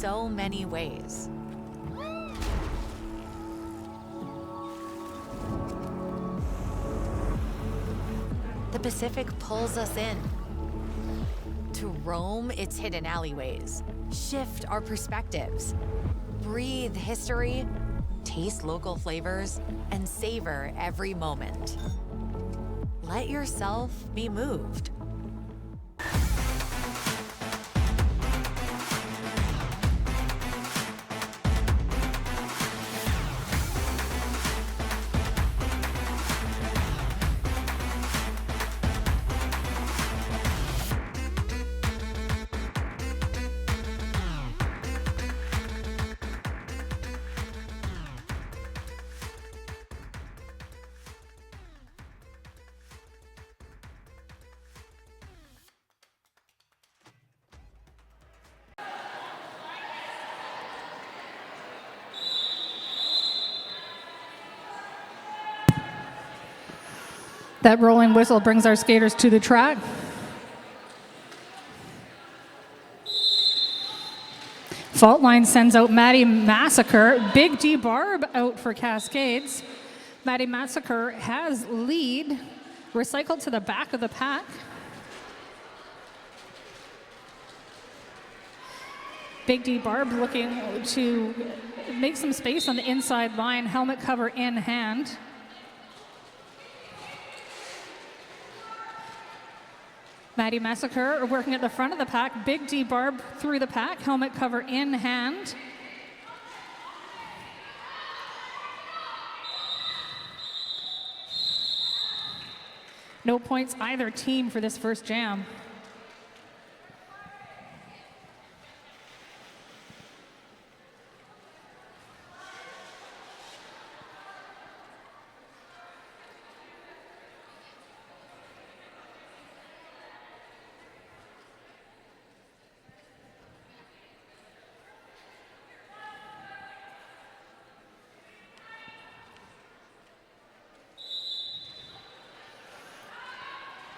so many ways. The Pacific pulls us in to roam its hidden alleyways, shift our perspectives, breathe history, taste local flavors, and savor every moment. Let yourself be moved. That rolling whistle brings our skaters to the track. Fault line sends out Maddie Massacre. Big D Barb out for Cascades. Maddie Massacre has lead, recycled to the back of the pack. Big D Barb looking to make some space on the inside line, helmet cover in hand. Maddie Massacre working at the front of the pack. Big D Barb through the pack, helmet cover in hand. No points either team for this first jam.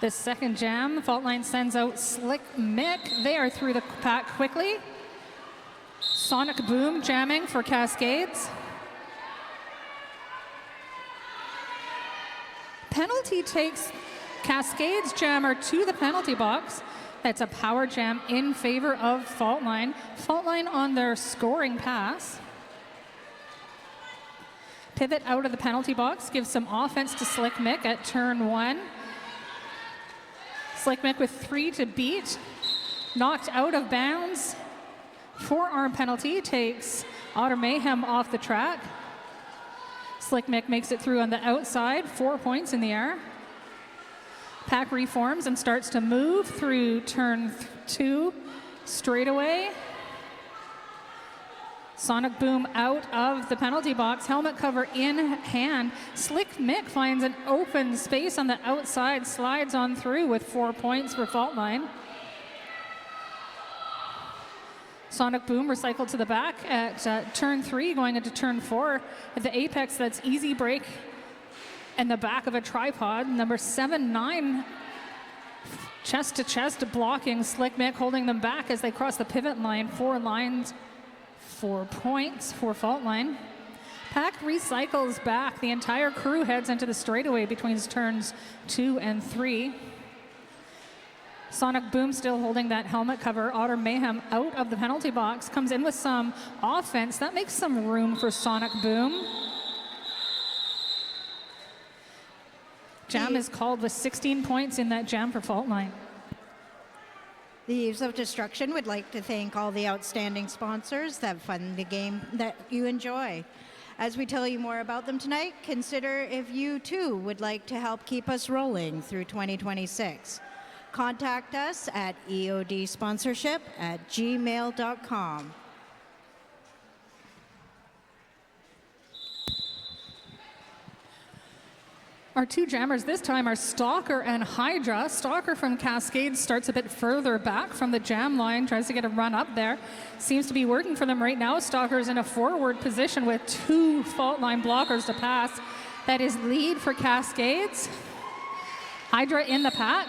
The second jam, Fault Line sends out Slick Mick. They are through the pack quickly. Sonic Boom jamming for Cascades. Penalty takes Cascades jammer to the penalty box. That's a power jam in favor of Fault Line. Fault Line on their scoring pass. Pivot out of the penalty box, gives some offense to Slick Mick at turn 1. Slick Mick with 3 to beat, knocked out of bounds. Forearm penalty takes Otter Mayhem off the track. Slick Mick makes it through on the outside, 4 points in the air. Pack reforms and starts to move through turn 2, straightaway. Sonic Boom out of the penalty box, helmet cover in hand. Slick Mick finds an open space on the outside, slides on through with 4 points for Fault Line. Sonic Boom recycled to the back at turn 3, going into turn 4. At the apex, that's easy break and the back of a tripod. Number 7-9, chest to chest blocking Slick Mick, holding them back as they cross the pivot line. 4 lines. 4 points for Fault Line. Pack recycles back. The entire crew heads into the straightaway between turns 2 and 3. Sonic Boom still holding that helmet cover. Otter Mayhem out of the penalty box, comes in with some offense. That makes some room for Sonic Boom. Jam is called with 16 points in that jam for Fault Line. The Eves of Destruction would like to thank all the outstanding sponsors that fund the game that you enjoy. As we tell you more about them tonight, consider if you too would like to help keep us rolling through 2026. Contact us at eodsponsorship@gmail.com. Our 2 jammers this time are Stalker and Hydra. Stalker from Cascades starts a bit further back from the jam line, tries to get a run up there. Seems to be working for them right now. Stalker's in a forward position with 2 Fault Line blockers to pass. That is lead for Cascades. Hydra in the pack.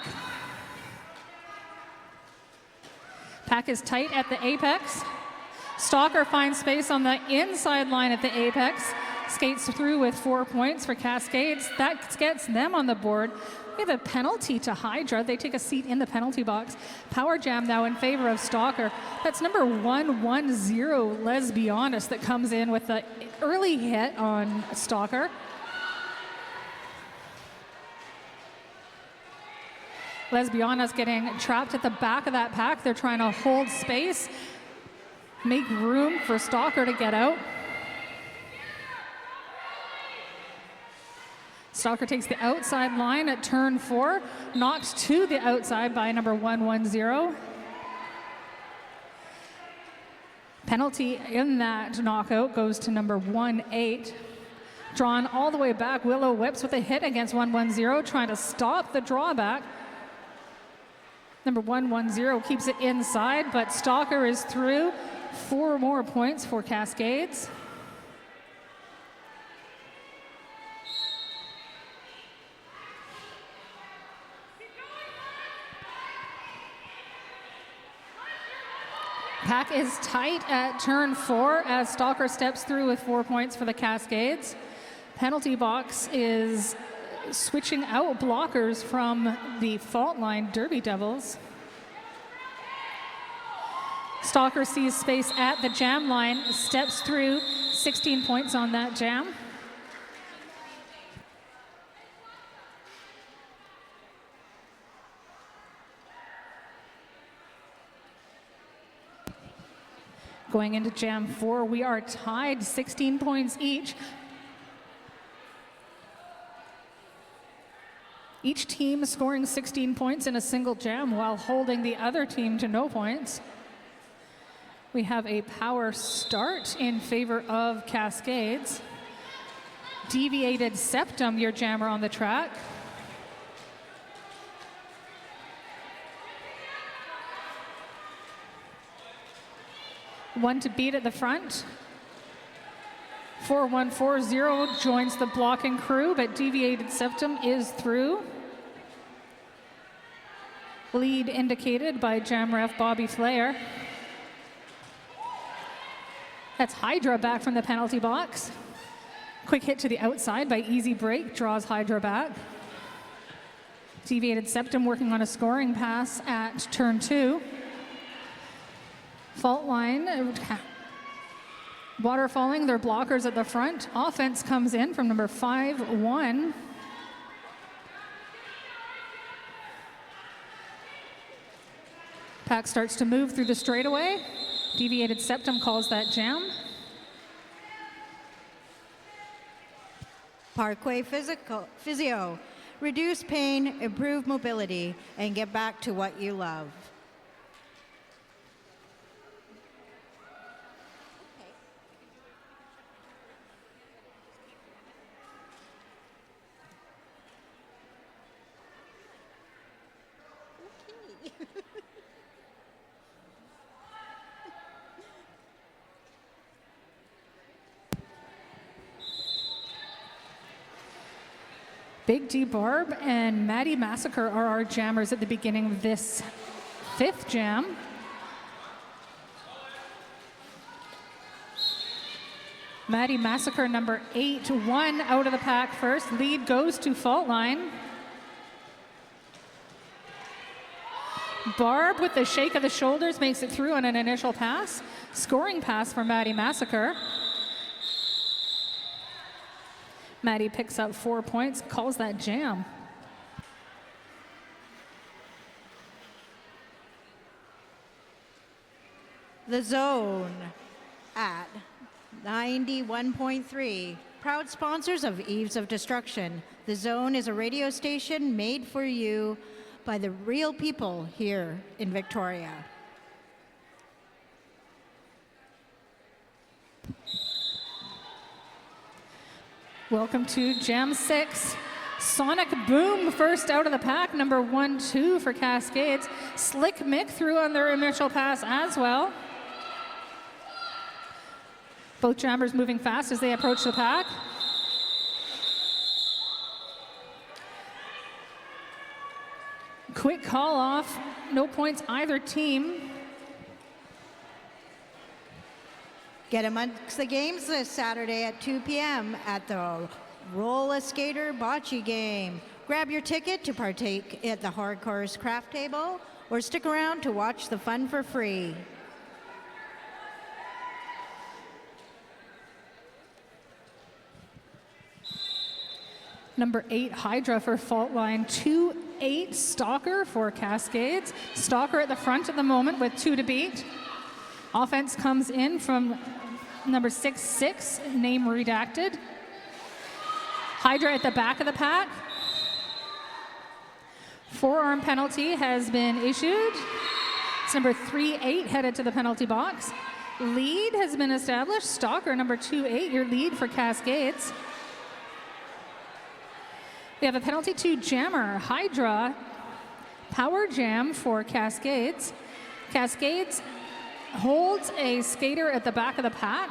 Pack is tight at the apex. Stalker finds space on the inside line at the apex, skates through with 4 points for Cascades. That gets them on the board. We have a penalty to Hydra. They take a seat in the penalty box. Power jam now in favor of Stalker. That's number 110, Let's Be Honest, that comes in with the early hit on Stalker. Let's Be Honest getting trapped at the back of that pack. They're trying to hold space, make room for Stalker to get out. Stalker takes the outside line at turn 4, knocked to the outside by number 110. Penalty in that knockout goes to number 18. Drawn all the way back, Willow whips with a hit against 110, trying to stop the drawback. Number 110 keeps it inside, but Stalker is through. 4 more points for Cascades. Pack is tight at turn 4 as Stalker steps through with 4 points for the Cascades. Penalty box is switching out blockers from the fault line Derby Devils. Stalker sees space at the jam line, steps through, 16 points on that jam. Going into jam 4, we are tied 16 points each. Each team scoring 16 points in a single jam while holding the other team to no points. We have a power start in favor of Cascades. Deviated Septum, your jammer on the track. One to beat at the front. 4140 joins the blocking crew, but Deviated Septum is through. Lead indicated by jam ref Bobby Flair. That's Hydra back from the penalty box. Quick hit to the outside by Easy Break draws Hydra back. Deviated Septum working on a scoring pass at turn 2. Fault line, waterfalling their blockers at the front. Offense comes in from number 5-1. Pack starts to move through the straightaway. Deviated Septum calls that jam. Parkway Physio. Reduce pain, improve mobility, and get back to what you love. Big D Barb and Maddie Massacre are our jammers at the beginning of this 5th jam. Maddie Massacre, number 8-1 out of the pack first. Lead goes to fault line. Barb with the shake of the shoulders makes it through on an initial pass. Scoring pass for Maddie Massacre. Maddie picks up 4 points, calls that jam. The Zone at 91.3. Proud sponsors of Eves of Destruction. The Zone is a radio station made for you by the real people here in Victoria. Welcome to Jam 6. Sonic Boom first out of the pack, number 1-2 for Cascades. Slick Mick through on their initial pass as well. Both jammers moving fast as they approach the pack. Quick call off, no points either team. Get amongst the games this Saturday at 2 p.m. at the Roller Skater Bocce Game. Grab your ticket to partake at the Hardcore's craft table or stick around to watch the fun for free. Number 8, Hydra for fault line. 2-8, Stalker for Cascades. Stalker at the front at the moment with 2 to beat. Offense comes in from number 6-6, name redacted. Hydra at the back of the pack. Forearm penalty has been issued. It's number 3-8 headed to the penalty box. Lead has been established. Stalker, number 2-8, your lead for Cascades. We have a penalty to Jammer. Hydra, power jam for Cascades. Cascades holds a skater at the back of the pack,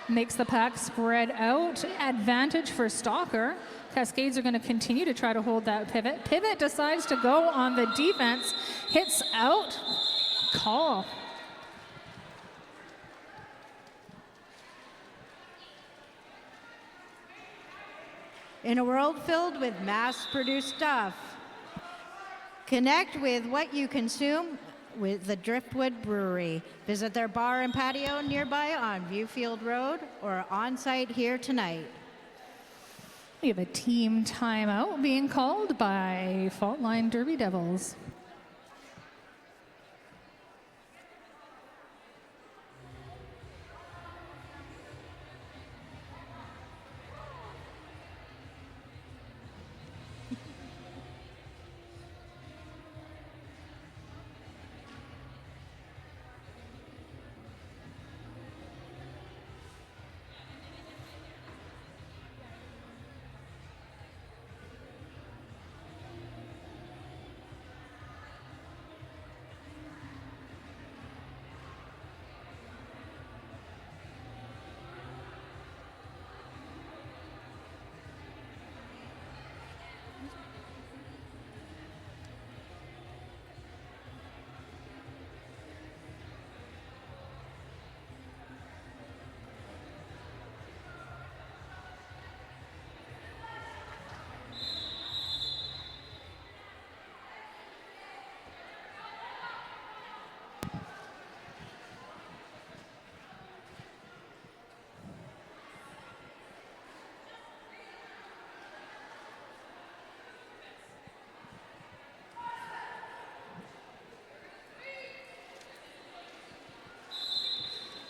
makes the pack spread out. Advantage for Stalker. Cascades are going to continue to try to hold that pivot. Pivot decides to go on the defense, hits out, call. In a world filled with mass-produced stuff, connect with what you consume with the Driftwood Brewery. Visit their bar and patio nearby on Viewfield Road or on-site here tonight. We have a team timeout being called by Fault Line Derby Devils.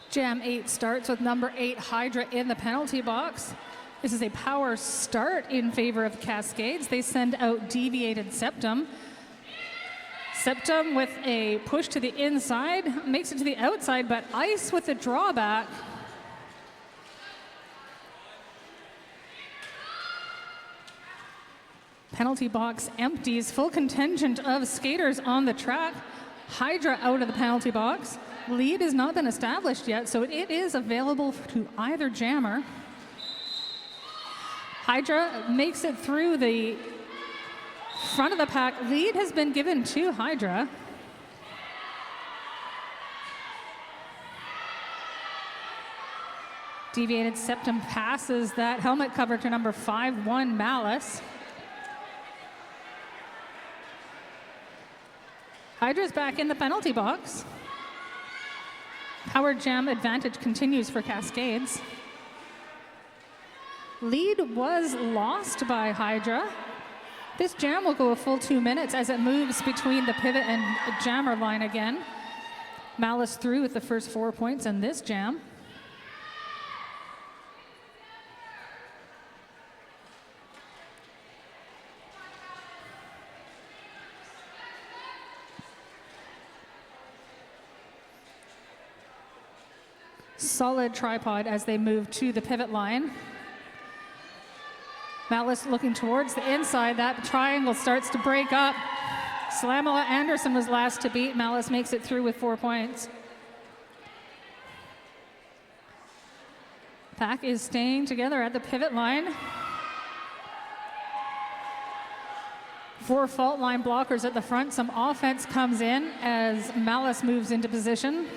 Jam 8 starts with number 8, Hydra, in the penalty box. This is a power start in favor of Cascades. They send out Deviated Septum. Septum with a push to the inside, makes it to the outside, but Ice with a drawback. Penalty box empties, full contingent of skaters on the track. Hydra out of the penalty box. Lead has not been established yet, so it is available to either jammer. Hydra makes it through the front of the pack. Lead has been given to Hydra. Deviated Septum passes that helmet cover to number 5-1, Malice. Hydra's back in the penalty box. Power jam advantage continues for Cascades. Lead was lost by Hydra. This jam will go a full 2 minutes as it moves between the pivot and jammer line again. Malice through with the first 4 points in this jam. Solid tripod as they move to the pivot line. Malice looking towards the inside. That triangle starts to break up. Slamala Anderson was last to beat. Malice makes it through with 4 points. Pack is staying together at the pivot line. 4 fault line blockers at the front. Some offense comes in as Malice moves into position.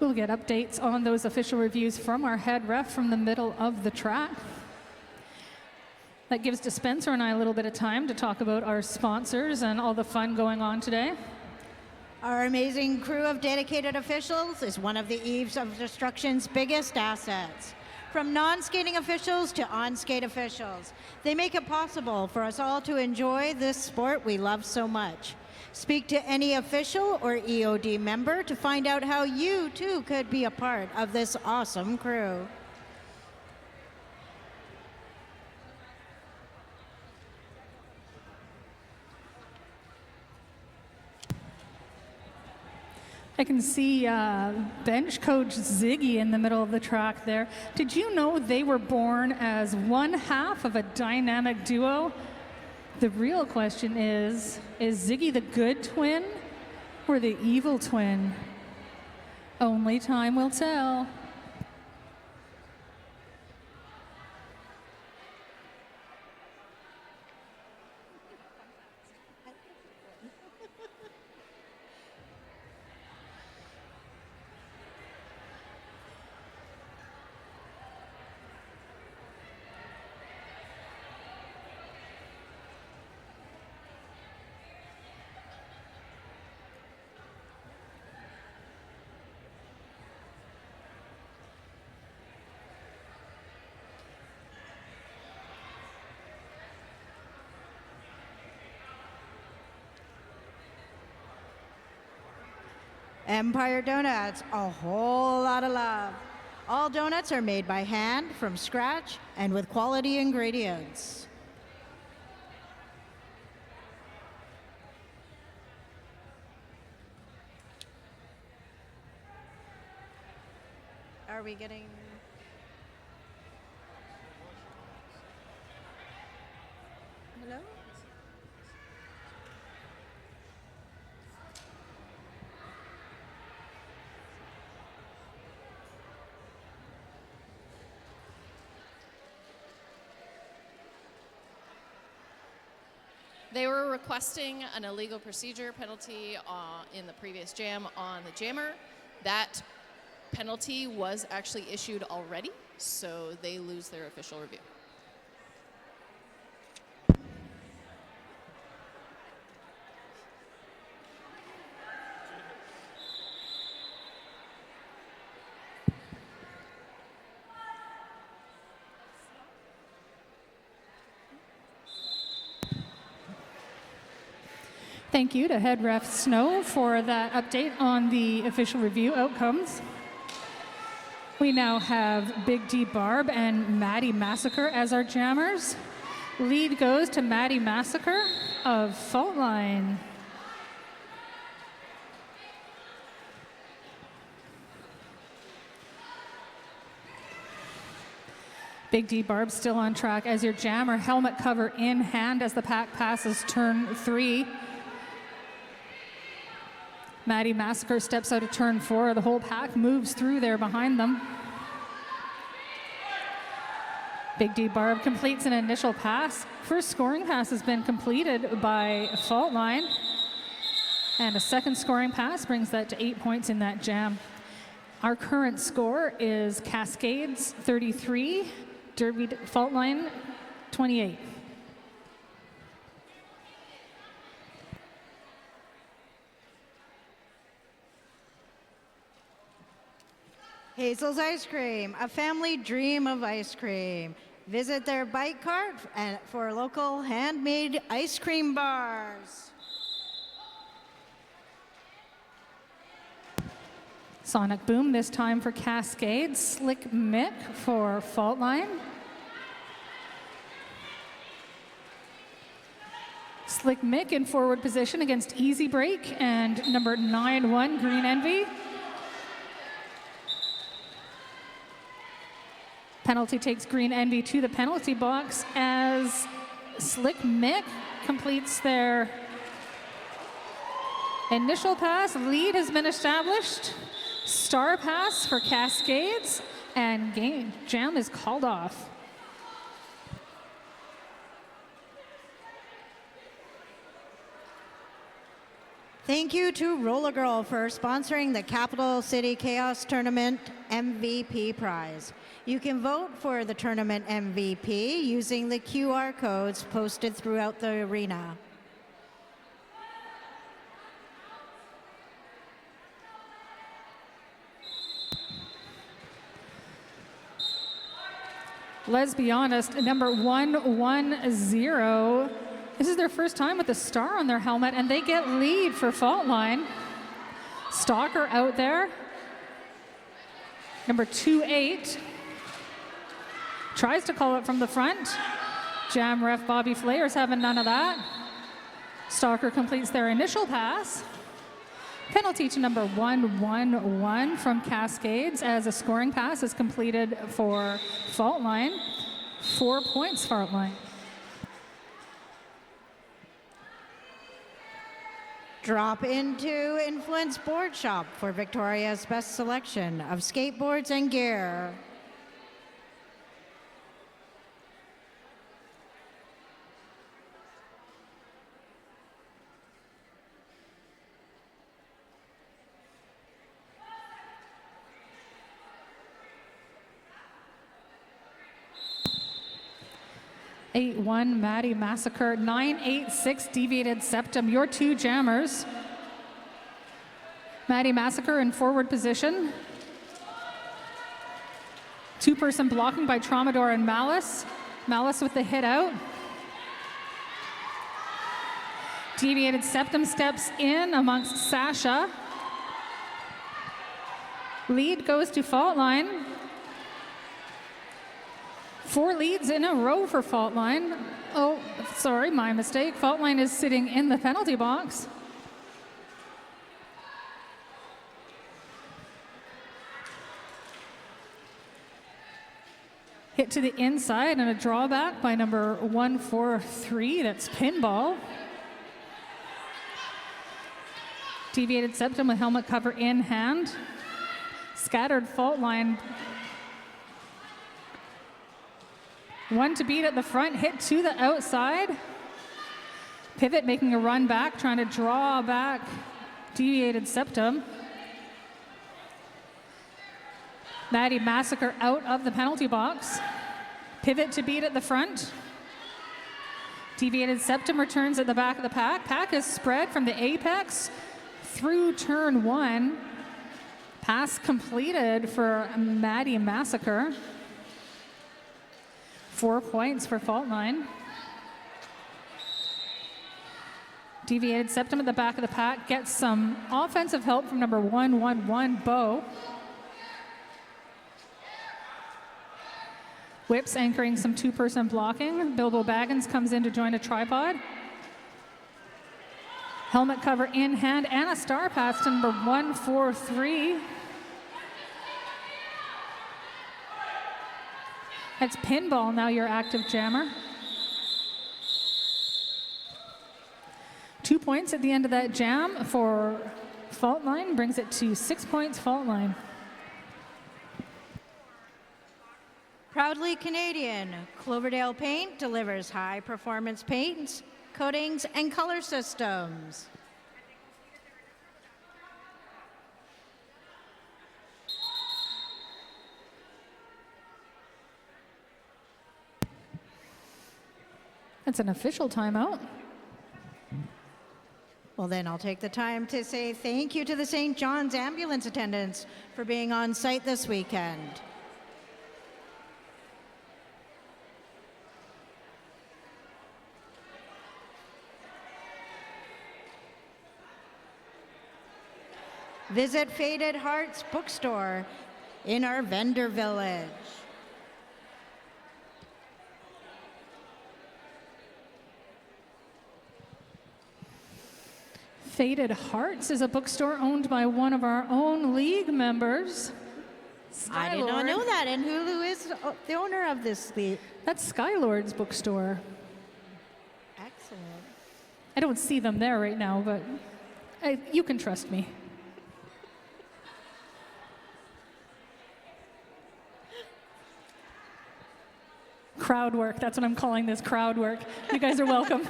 We'll get updates on those official reviews from our head ref from the middle of the track. That gives Spencer and I a little bit of time to talk about our sponsors and all the fun going on today. Our amazing crew of dedicated officials is one of the Eves of Destruction's biggest assets. From non-skating officials to on-skate officials, they make it possible for us all to enjoy this sport we love so much. Speak to any official or EOD member to find out how you too could be a part of this awesome crew. I can see bench coach Ziggy in the middle of the track there. Did you know they were born as one half of a dynamic duo? The real question is Ziggy the good twin or the evil twin? Only time will tell. Empire Donuts, a whole lot of love. All donuts are made by hand, from scratch, and with quality ingredients. Are we getting... Hello? They were requesting an illegal procedure penalty in the previous jam on the jammer. That penalty was actually issued already, so they lose their official review. Thank you to head ref Snow for that update on the official review outcomes. We now have Big D Barb and Maddie Massacre as our jammers. Lead goes to Maddie Massacre of Fault Line. Big D Barb still on track as your jammer, helmet cover in hand as the pack passes turn 3. Maddie Massacre steps out of turn 4. The whole pack moves through there behind them. Big D Barb completes an initial pass. First scoring pass has been completed by Fault Line. And a second scoring pass brings that to 8 points in that jam. Our current score is Cascades 33, Fault Line 28. Hazel's Ice Cream, a family dream of ice cream. Visit their bike cart for local handmade ice cream bars. Sonic Boom this time for Cascades. Slick Mick for Fault Line. Slick Mick in forward position against Easy Break and number 9-1 Green Envy. Penalty takes Green Envy to the penalty box as Slick Mick completes their initial pass. Lead has been established. Star pass for Cascades, and jam is called off. Thank you to Roller Girl for sponsoring the Capital City Chaos Tournament MVP prize. You can vote for the tournament MVP using the QR codes posted throughout the arena. Let's be honest, number 110. This is their first time with the star on their helmet, and they get lead for Fault Line. Stalker out there. Number 28 tries to call it from the front. Jam ref Bobby Flayer's having none of that. Stalker completes their initial pass. Penalty to number 111 from Cascades as a scoring pass is completed for Fault Line. 4 points, Fault Line. Drop into Influence Board Shop for Victoria's best selection of skateboards and gear. (8-1) Maddie Massacre, 986 Deviated Septum. Your two jammers. Maddie Massacre in forward position. Two-person blocking by Traumador and Malice. Malice with the hit out. Deviated Septum steps in amongst Sasha. Lead goes to Fault Line. 4 leads in a row for Fault Line. Oh, sorry, my mistake. Fault Line is sitting in the penalty box. Hit to the inside and a drawback by number 143. That's Pinball. Deviated Septum with helmet cover in hand. Scattered Fault Line. One to beat at the front, hit to the outside. Pivot making a run back, trying to draw back Deviated Septum. Maddie Massacre out of the penalty box. Pivot to beat at the front. Deviated Septum returns at the back of the pack. Pack is spread from the apex through turn 1. Pass completed for Maddie Massacre. 4 points for Fault Line. Deviated Septum at the back of the pack gets some offensive help from number 111, Bo. Whips anchoring some two-person blocking. Bilbo Baggins comes in to join a tripod. Helmet cover in hand and a star pass to number 143. That's Pinball, now your active jammer. 2 points at the end of that jam for Fault Line, brings it to 6 points, Fault Line. Proudly Canadian, Cloverdale Paint delivers high-performance paints, coatings, and color systems. That's an official timeout. Well, then I'll take the time to say thank you to the St. John's ambulance attendants for being on site this weekend. Visit Faded Hearts Bookstore in our vendor village. Faded Hearts is a bookstore owned by one of our own league members. I did not know that. And who is the owner of this league? That's Skylord's bookstore. Excellent. I don't see them there right now, but you can trust me. Crowd work, that's what I'm calling this, crowd work. You guys are welcome.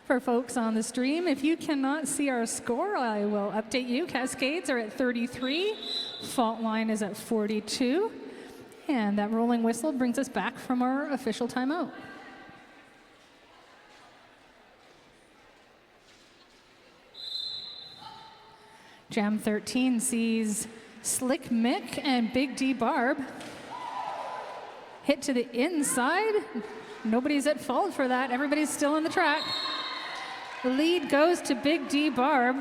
For folks on the stream, if you cannot see our score, I will update you. Cascades are at 33, fault line is at 42, and that rolling whistle brings us back from our official timeout. Jam 13 sees Slick Mick and Big D Barb hit to the inside. Nobody's at fault for that. Everybody's still on the track. The lead goes to Big D Barb.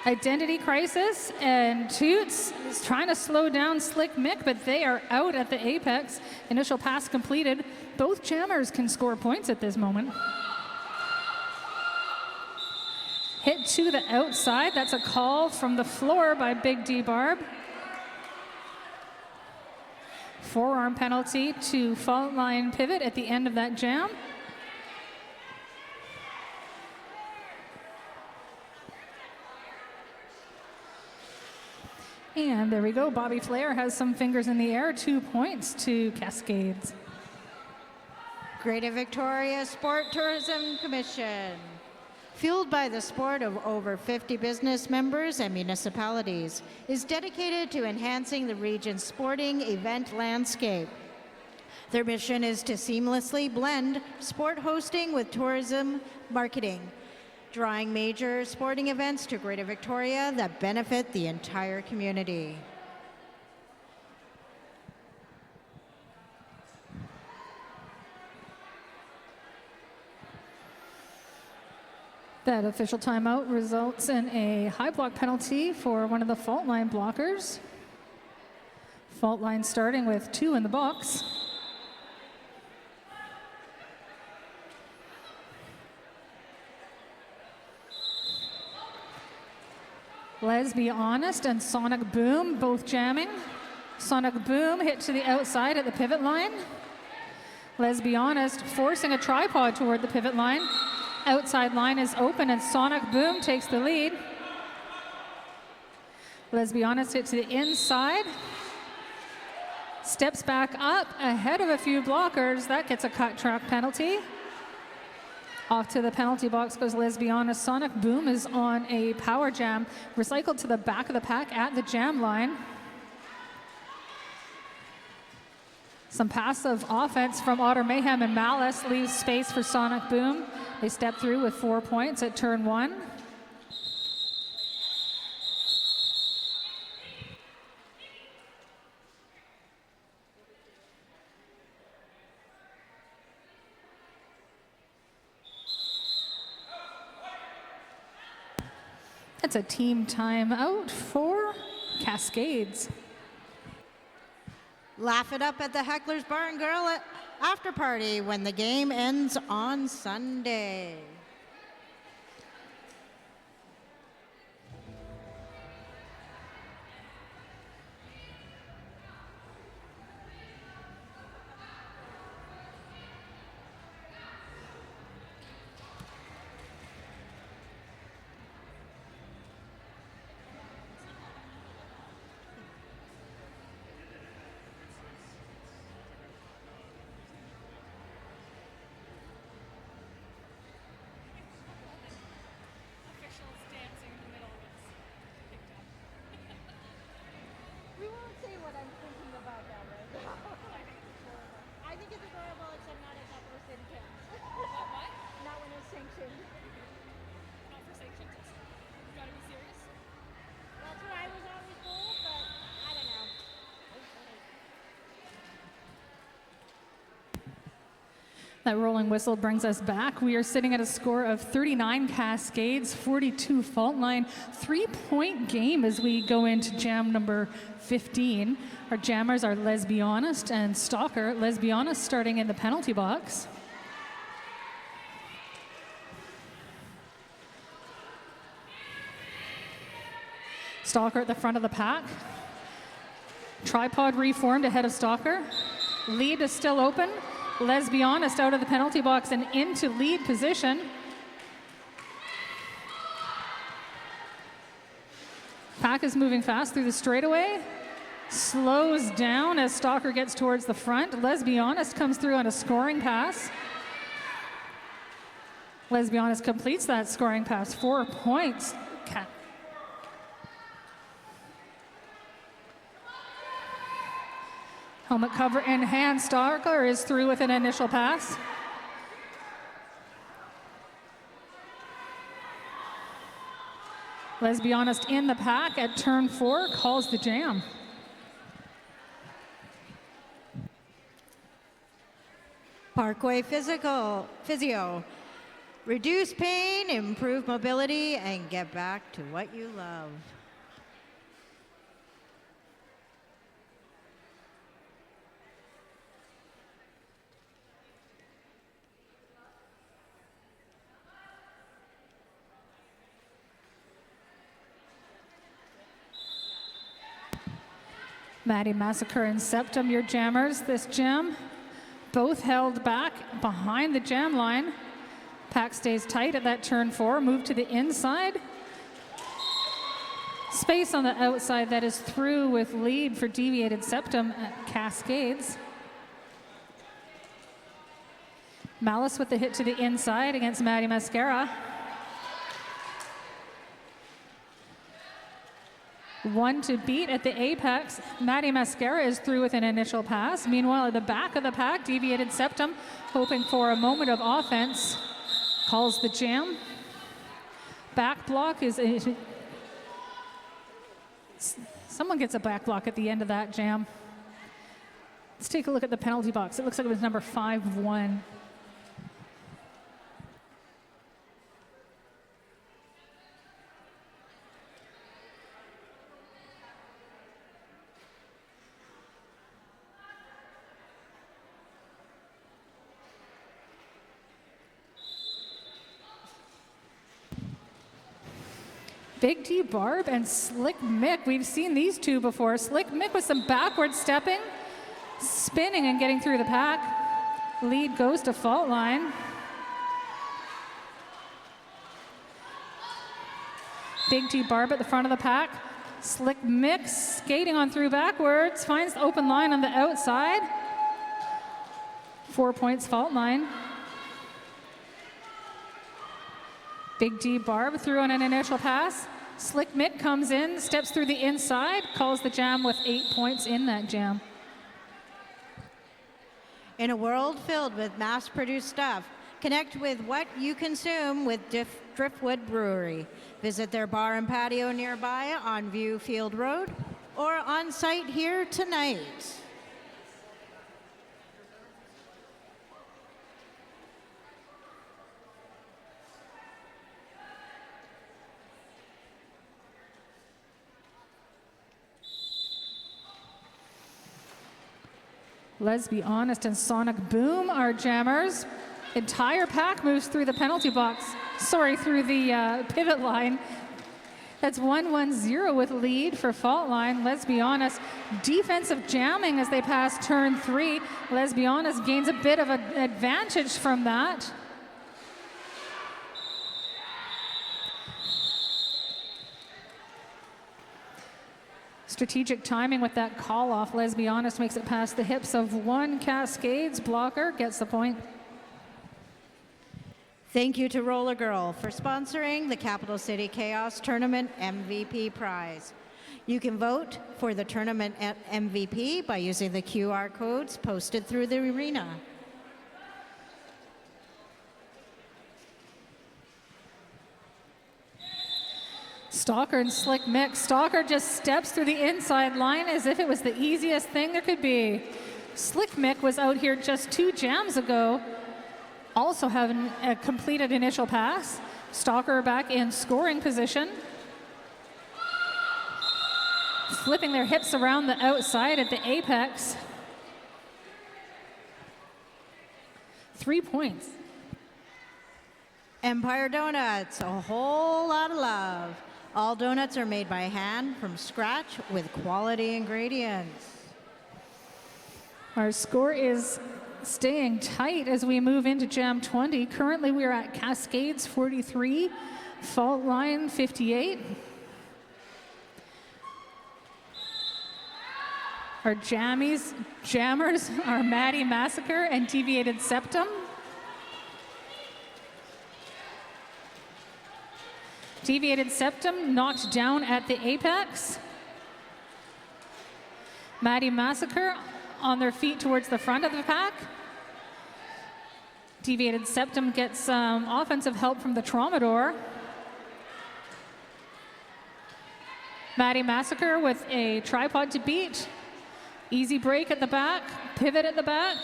Identity Crisis and Toots is trying to slow down Slick Mick, but they are out at the apex. Initial pass completed. Both jammers can score points at this moment. Hit to the outside. That's a call from the floor by Big D Barb. Forearm penalty to fault line pivot at the end of that jam. And there we go. Bobby Flair has some fingers in the air. 2 points to Cascades. Greater Victoria Sport Tourism Commission. Fueled by the support of over 50 business members and municipalities, is dedicated to enhancing the region's sporting event landscape. Their mission is to seamlessly blend sport hosting with tourism marketing, drawing major sporting events to Greater Victoria that benefit the entire community. That official timeout results in a high block penalty for one of the fault line blockers. Fault line starting with 2 in the box. Let's Be Honest and Sonic Boom both jamming. Sonic Boom hit to the outside at the pivot line. Let's Be Honest forcing a tripod toward the pivot line. Outside line is open and Sonic Boom takes the lead. Let's Be Honest hit to the inside. Steps back up ahead of a few blockers. That gets a cut track penalty. Off to the penalty box goes Let's Be Honest. Sonic Boom is on a power jam, recycled to the back of the pack at the jam line. Some passive offense from Otter Mayhem and Malice leaves space for Sonic Boom. They step through with 4 points at turn 1. That's a team timeout for Cascades. Laugh it up at the Heckler's Bar and Grill after party when the game ends on Sunday. That rolling whistle brings us back. We are sitting at a score of 39 Cascades, 42 fault line, 3-point game as we go into jam number 15. Our jammers are Let's Be Honest and Stalker. Let's Be Honest starting in the penalty box. Stalker at the front of the pack. Tripod reformed ahead of Stalker. Lead is still open. Let's Be Honest out of the penalty box and into lead position. Pack is moving fast through the straightaway. slows down as Stalker gets towards the front. Let's Be Honest comes through on a scoring pass. Let's Be Honest completes that scoring pass. 4 points. Helmet cover in hand. Stalker is through with an initial pass. Let's Be Honest in the pack at turn 4, calls the jam. Parkway Physio. Reduce pain, improve mobility, and get back to what you love. Maddie Massacre and Septum, your jammers this jam. Both held back behind the jam line. Pack stays tight at that turn 4. Move to the inside. Space on the outside that is through with lead for Deviated Septum at Cascades. Malice with the hit to the inside against Maddie Mascara. 1 to beat at the apex. Maddie Mascara is through with an initial pass. Meanwhile, at the back of the pack, Deviated Septum, hoping for a moment of offense, calls the jam. Back block is someone gets a back block at the end of that jam. Let's take a look at the penalty box. It looks like it was number 5-1. Big D Barb and Slick Mick. We've seen these two before. Slick Mick with some backward stepping, spinning and getting through the pack. Lead goes to fault line. Big D Barb at the front of the pack. Slick Mick skating on through backwards, finds the open line on the outside. 4 points fault line. Big D Barb through on an initial pass. Slick Mick comes in, steps through the inside, calls the jam with 8 points in that jam. In a world filled with mass-produced stuff, connect with what you consume with Driftwood Brewery. Visit their bar and patio nearby on Viewfield Road or on site here tonight. Let's Be Honest and Sonic Boom are jammers. Entire pack moves through the penalty box. Through the pivot line. That's 1-1-0 with lead for fault line. Let's Be Honest. Defensive jamming as they pass turn 3. Let's Be Honest gains a bit of an advantage from that. Strategic timing with that call off. Let's Be Honest makes it past the hips of one Cascades blocker, gets the point. Thank you to Roller Girl for sponsoring the Capital City Chaos Tournament MVP prize. You can vote for the tournament MVP by using the QR codes posted through the arena. Stalker and Slick Mick. Stalker just steps through the inside line as if it was the easiest thing there could be. Slick Mick was out here just 2 jams ago, also having a completed initial pass. Stalker back in scoring position. Flipping their hips around the outside at the apex. 3 points. Empire Donuts, a whole lot of love. All donuts are made by hand from scratch with quality ingredients. Our score is staying tight as we move into Jam 20. Currently we are at Cascades 43, Fault Line 58. Our jammers are Maddie Massacre and Deviated Septum. Deviated Septum knocked down at the apex. Maddie Massacre on their feet towards the front of the pack. Deviated Septum gets some offensive help from the Traumador. Maddie Massacre with a tripod to beat. Easy break at the back, pivot at the back.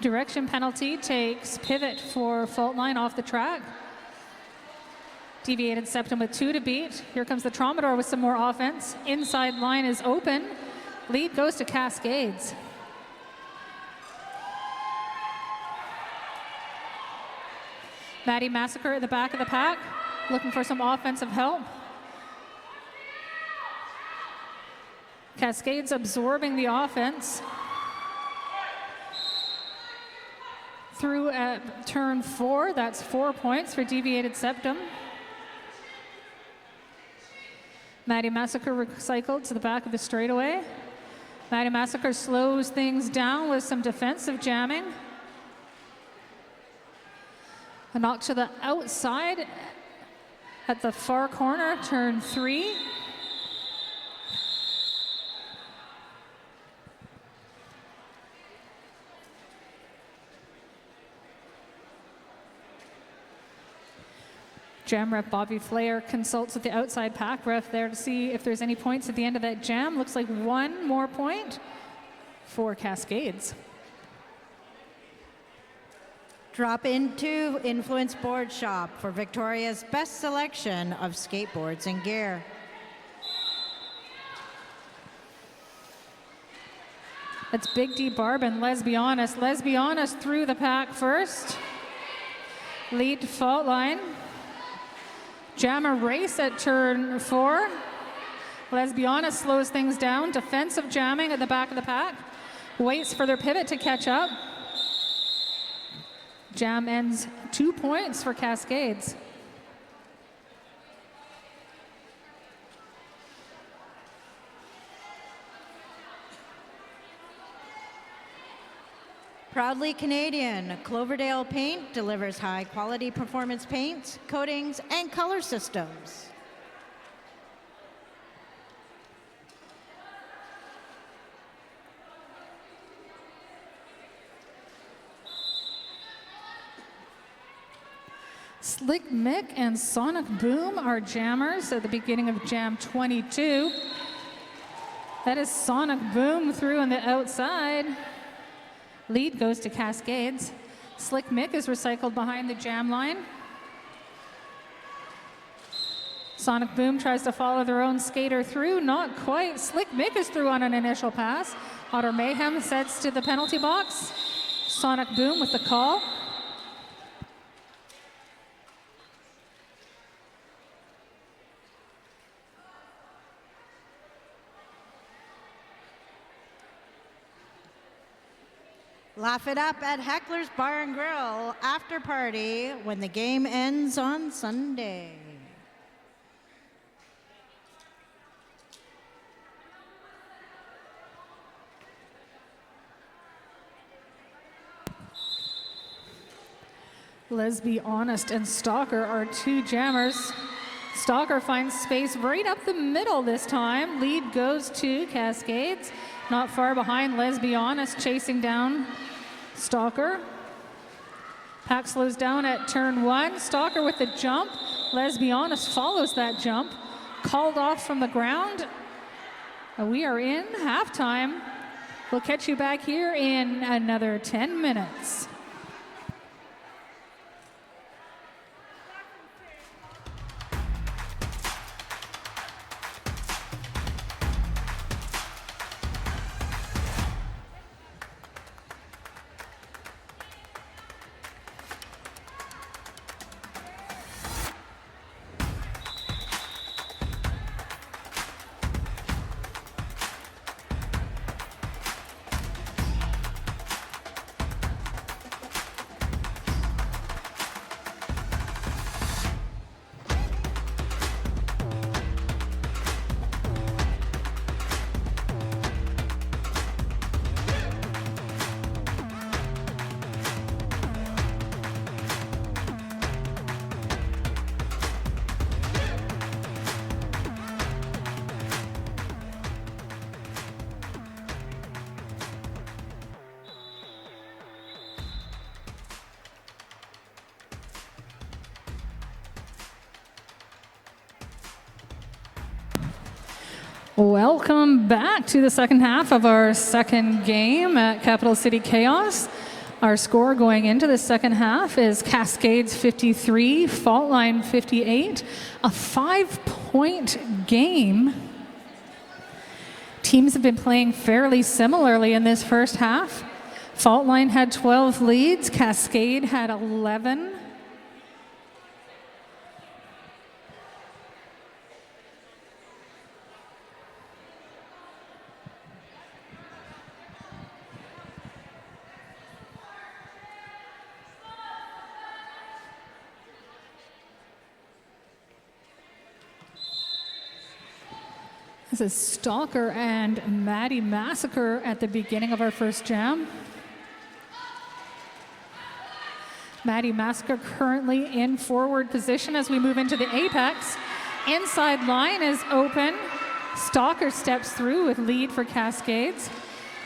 Direction penalty takes pivot for fault line off the track. Deviated Septum with 2 to beat. Here comes the Traumador with some more offense. Inside line is open. Lead goes to Cascades. Maddie Massacre at the back of the pack, looking for some offensive help. Cascades absorbing the offense. Through at turn 4, that's 4 points for Deviated Septum. Maddie Massacre recycled to the back of the straightaway. Maddie Massacre slows things down with some defensive jamming. A knock to the outside at the far corner, turn 3. Jam rep Bobby Flair consults with the outside pack ref there to see if there's any points at the end of that jam. Looks like 1 more point for Cascades. Drop into Influence Board Shop for Victoria's best selection of skateboards and gear. That's Big D Barb and Let's Be Honest. Let's Be Honest through the pack first. Lead to fault line. Jammer race at turn 4. Let's Be Honest slows things down. Defensive jamming at the back of the pack. Waits for their pivot to catch up. Jam ends 2 points for Cascades. Proudly Canadian, Cloverdale Paint delivers high-quality performance paints, coatings, and color systems. Slick Mick and Sonic Boom are jammers at the beginning of Jam 22. That is Sonic Boom through on the outside. Lead goes to Cascades. Slick Mick is recycled behind the jam line. Sonic Boom tries to follow their own skater through, not quite. Slick Mick is through on an initial pass. Otter Mayhem sets to the penalty box. Sonic Boom with the call. Laugh it up at Heckler's Bar and Grill after party when the game ends on Sunday. Let's Be Honest and Stalker are 2 jammers. Stalker finds space right up the middle this time. Lead goes to Cascades. Not far behind, Let's Be Honest chasing down Stalker. Pack slows down at turn 1. Stalker with the jump. Let's Be Honest follows that jump. Called off from the ground. We are in halftime. We'll catch you back here in another 10 minutes. Welcome back to the second half of our second game at Capital City Chaos. Our score going into the second half is Cascades 53, Fault Line 58, a 5-point game. Teams have been playing fairly similarly in this first half. Fault Line had 12 leads, Cascade had 11. This is Stalker and Maddie Massacre at the beginning of our first jam. Maddie Massacre currently in forward position as we move into the apex. Inside line is open. Stalker steps through with lead for Cascades.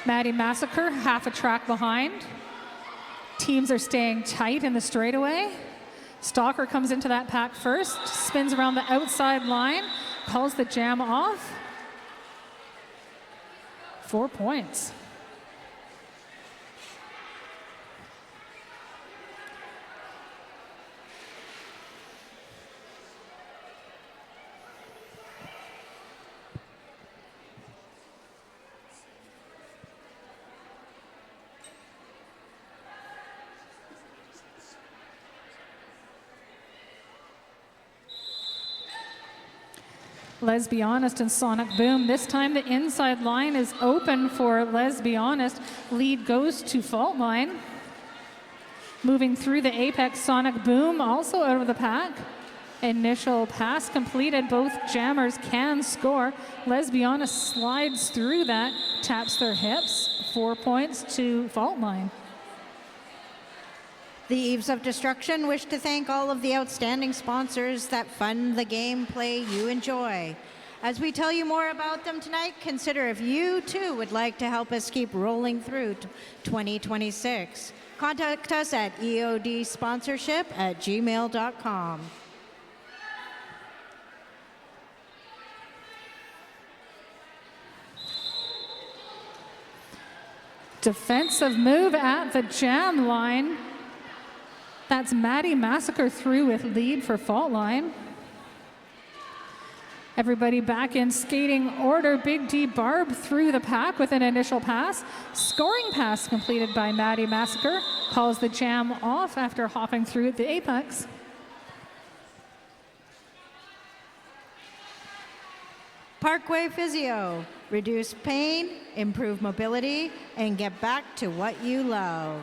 Maddie Massacre half a track behind. Teams are staying tight in the straightaway. Stalker comes into that pack first, spins around the outside line, calls the jam off. 4 points. Let's Be Honest and Sonic Boom. This time the inside line is open for Let's Be Honest. Lead goes to Fault Line. Moving through the apex, Sonic Boom also out of the pack. Initial pass completed. Both jammers can score. Let's Be Honest slides through that, taps their hips. 4 points to Fault Line. The Eves of Destruction wish to thank all of the outstanding sponsors that fund the gameplay you enjoy. As we tell you more about them tonight, consider if you too would like to help us keep rolling through 2026. Contact us at eodsponsorship@gmail.com. Defensive move at the jam line. That's Maddie Massacre through with lead for Fault Line. Everybody back in skating order. Big D Barb through the pack with an initial pass. Scoring pass completed by Maddie Massacre. Calls the jam off after hopping through at the apex. Parkway Physio. Reduce pain, improve mobility, and get back to what you love.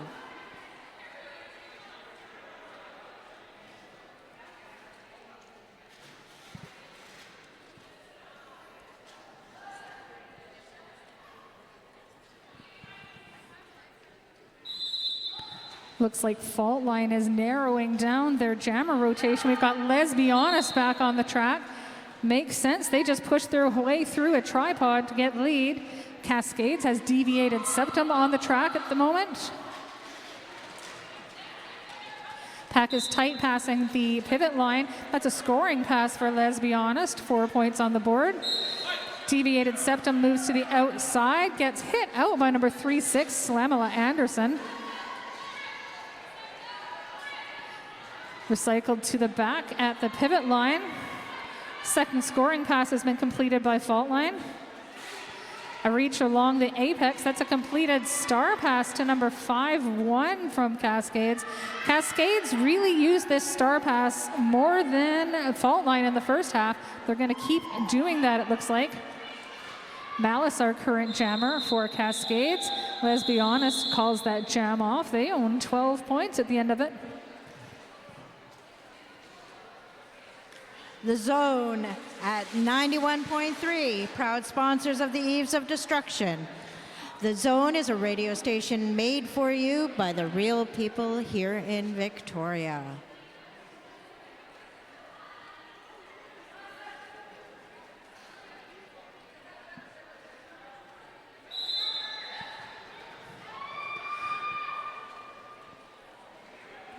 Looks like Fault Line is narrowing down their jammer rotation. We've got Let's Be Honest back on the track. Makes sense. They just pushed their way through a tripod to get lead. Cascades has Deviated Septum on the track at the moment. Pack is tight passing the pivot line. That's a scoring pass for Let's Be Honest. 4 points on the board. Deviated Septum moves to the outside, gets hit out by number 3-6, Slamela Anderson. Recycled to the back at the pivot line. Second scoring pass has been completed by Fault Line. A reach along the apex. That's a completed star pass to number 5-1 from Cascades. Cascades really used this star pass more than Fault Line in the first half. They're going to keep doing that, it looks like. Malice, our current jammer for Cascades. Let's Be Honest calls that jam off. They own 12 points at the end of it. The Zone at 91.3, proud sponsors of the Eves of Destruction. The Zone is a radio station made for you by the real people here in Victoria.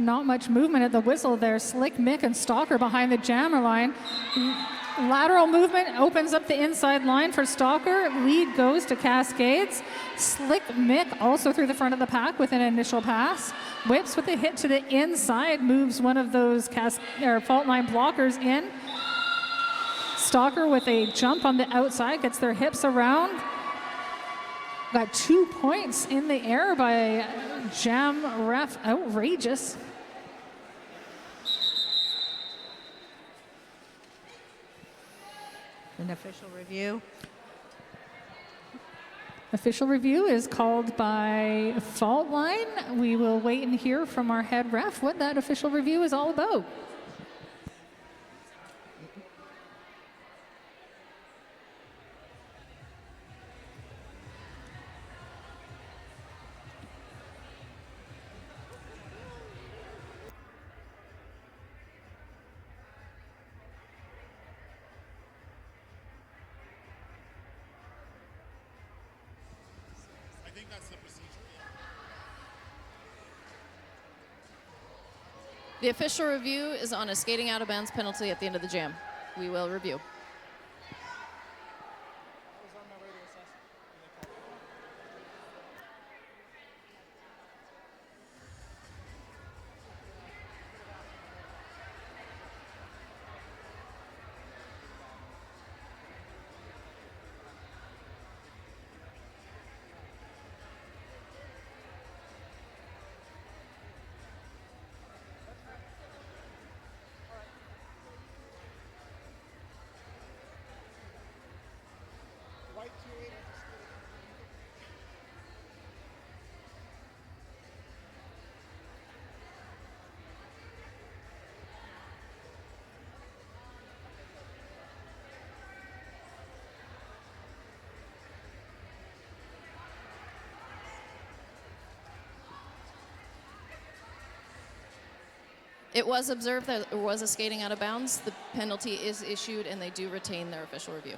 Not much movement at the whistle there. Slick Mick and Stalker behind the jammer line. Lateral movement opens up the inside line for Stalker. Lead goes to Cascades. Slick Mick also through the front of the pack with an initial pass. Whips with a hit to the inside, moves one of those fault line blockers in. Stalker with a jump on the outside, gets their hips around. Got 2 points in the air by Jam ref. Outrageous. An official review. Official review is called by fault line. We will wait and hear from our head ref what that official review is all about. The official review is on a skating out of bounds penalty at the end of the jam. We will review. It was observed that there was a skating out of bounds. The penalty is issued, and they do retain their official review.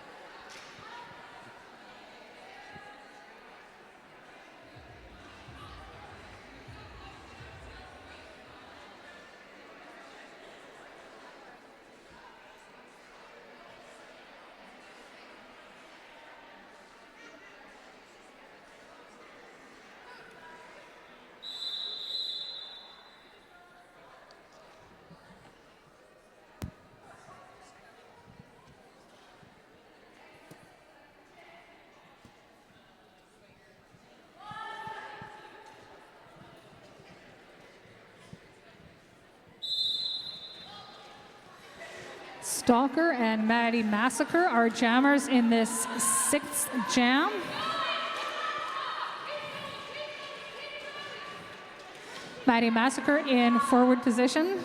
Stalker and Maddie Massacre are jammers in this 6th jam. Maddie Massacre in forward position.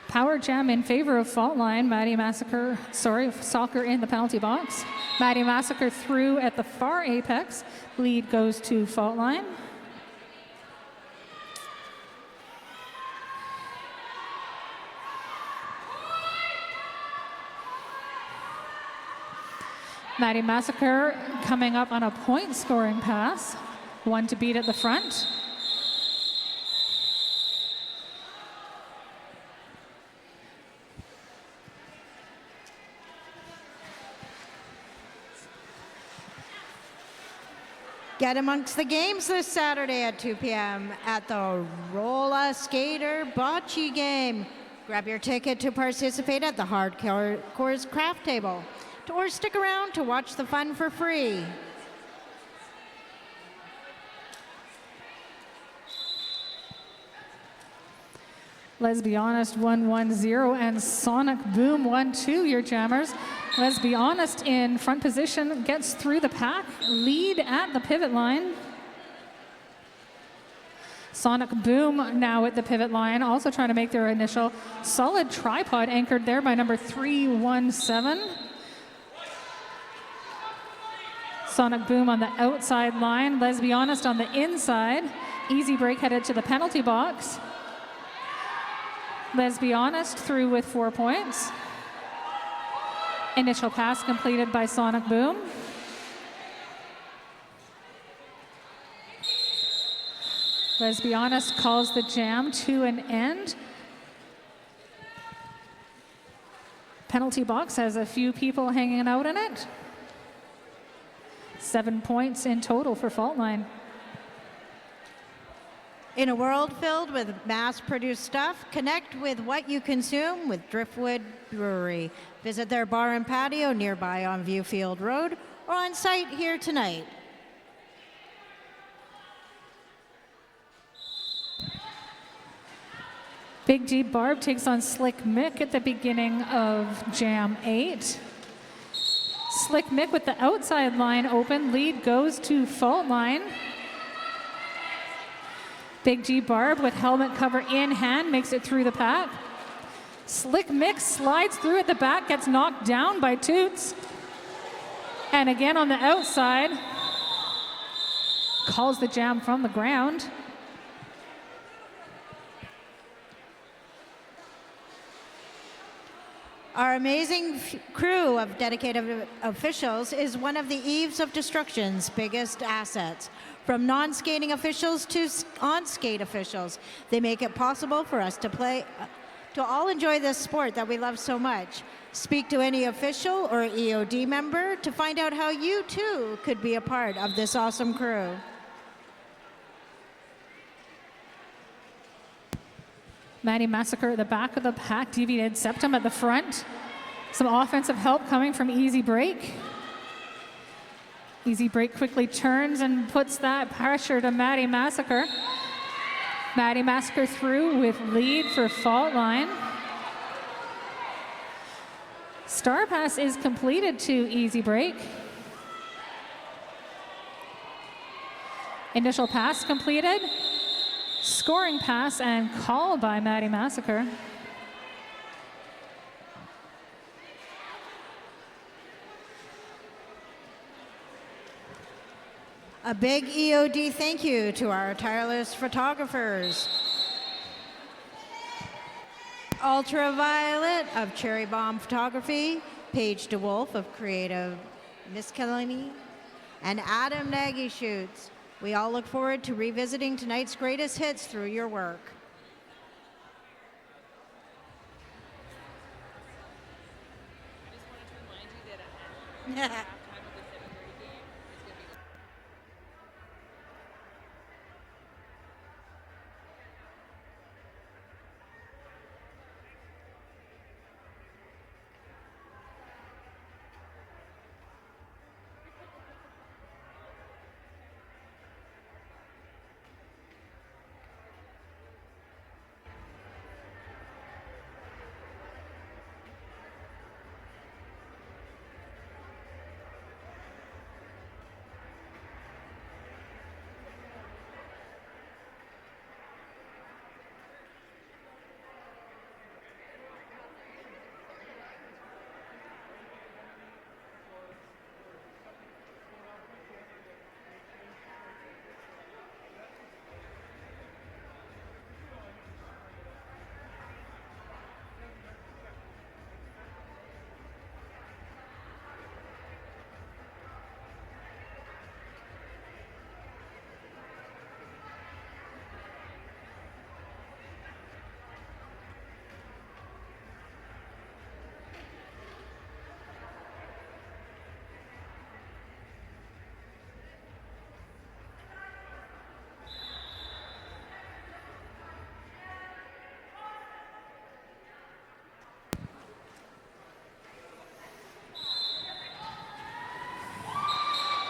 Power jam in favor of fault line. Stalker in the penalty box. Maddie Massacre through at the far apex. Lead goes to fault line. Maddie Massacre coming up on a point scoring pass. One to beat at the front. Get amongst the games this Saturday at 2 p.m. at the Rolla Skater Bocce Game. Grab your ticket to participate at the Hardcore's Craft Table, or stick around to watch the fun for free. Let's Be Honest 1-1-0 and Sonic Boom 1-2, your jammers. Let's Be Honest in front position, gets through the pack, lead at the pivot line. Sonic Boom now at the pivot line, also trying to make their initial solid tripod anchored there by number 317. Sonic Boom on the outside line. Let's Be Honest on the inside. Easy break headed to the penalty box. Let's Be Honest through with 4 points. Initial pass completed by Sonic Boom. Let's Be Honest calls the jam to an end. Penalty box has a few people hanging out in it. 7 points in total for Fault Line. In a world filled with mass-produced stuff, connect with what you consume with Driftwood Brewery. Visit their bar and patio nearby on Viewfield Road or on site here tonight. Big G Barb takes on Slick Mick at the beginning of Jam 8. Slick Mick with the outside line open. Lead goes to Fault Line. Big G Barb with helmet cover in hand makes it through the pack. Slick Mick slides through at the back, gets knocked down by Toots. And again on the outside, calls the jam from the ground. Our amazing crew of dedicated officials is one of the Eves of Destruction's biggest assets. From non-skating officials to on-skate officials, they make it possible for us to all enjoy this sport that we love so much. Speak to any official or EOD member to find out how you too could be a part of this awesome crew. Maddie Massacre at the back of the pack, deviated septum at the front. Some offensive help coming from Easy Break. Easy Break quickly turns and puts that pressure to Maddie Massacre. Maddie Massacre through with lead for Fault Line. Star pass is completed to Easy Break. Initial pass completed. Scoring pass and call by Maddie Massacre. A big EOD thank you to our tireless photographers. Ultraviolet of Cherry Bomb Photography, Paige DeWolf of Creative Miscellany, and Adam Nagy Shoots. We all look forward to revisiting tonight's greatest hits through your work.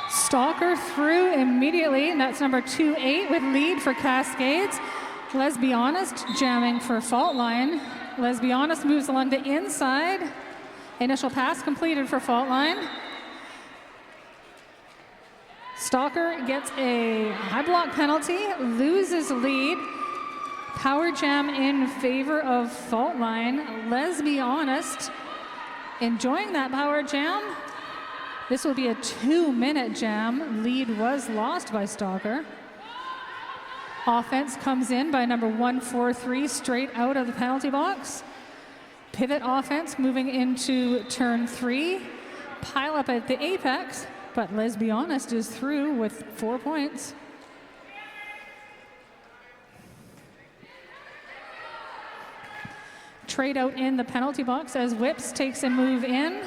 Stalker through immediately, and that's number 2-8 with lead for Cascades. Let's Be Honest jamming for Fault Line. Let's Be Honest moves along the inside. Initial pass completed for Fault Line. Stalker gets a high block penalty, loses lead. Power jam in favor of Fault Line. Let's Be Honest enjoying that power jam. This will be a 2-minute jam. Lead was lost by Stalker. Offense comes in by number 143 straight out of the penalty box. Pivot offense moving into turn 3. Pile up at the apex, but Let's Be Honest is through with 4 points. trade out in the penalty box as Whips takes a move in.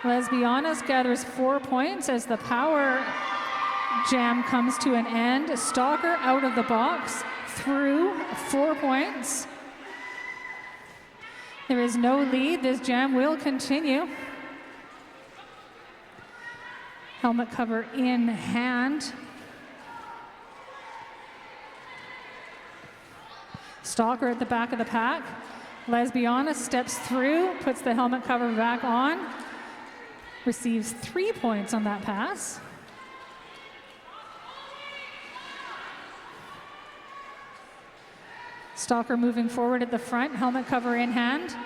Let's be honest, gathers 4 points as the power jam comes to an end. Stalker out of the box, through 4 points. There is no lead. This jam will continue. Helmet cover in hand. Stalker at the back of the pack. Let's be honest, steps through, puts the helmet cover back on. Receives 3 points on that pass. Stalker moving forward at the front, helmet cover in hand.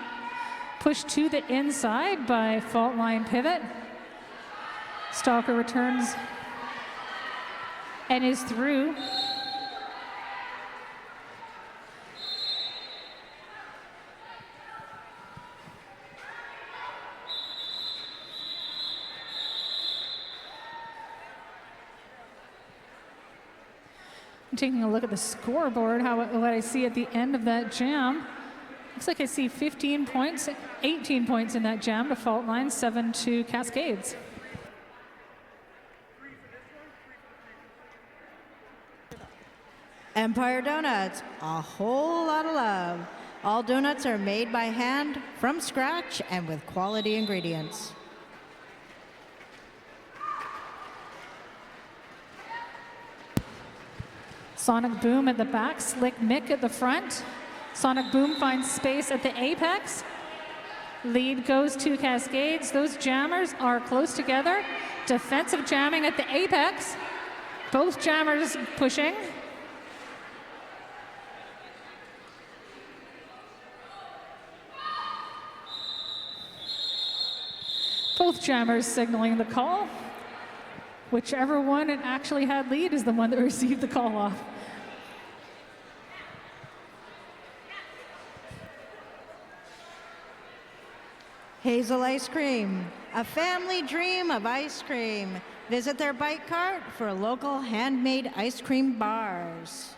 Push to the inside by fault line pivot. Stalker returns and is through. Taking a look at the scoreboard, what I see at the end of that jam. Looks like I see 15 points, 18 points in that jam to fault line, 7 to Cascades. Empire Donuts, a whole lot of love. All donuts are made by hand, from scratch, and with quality ingredients. Sonic Boom at the back, Slick Mick at the front. Sonic Boom finds space at the apex. Lead goes to Cascades. Those jammers are close together. Defensive jamming at the apex. Both jammers pushing. Both jammers signaling the call. Whichever one it actually had lead is the one that received the call off. Hazel Ice Cream, a family dream of ice cream. Visit their bike cart for local handmade ice cream bars.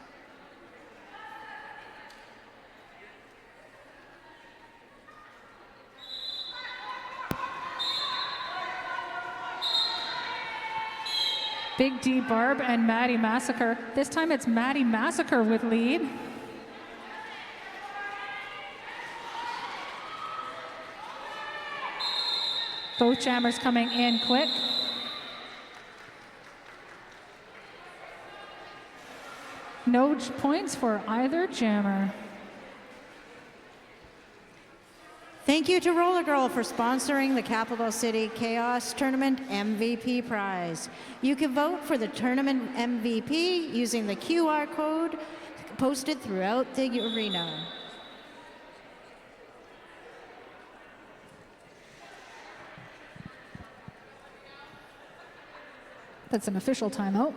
Big D Barb and Maddie Massacre. This time it's Maddie Massacre with lead. Both jammers coming in quick. No points for either jammer. Thank you to Roller Girl for sponsoring the Capital City Chaos Tournament MVP prize. You can vote for the tournament MVP using the QR code posted throughout the arena. That's an official timeout.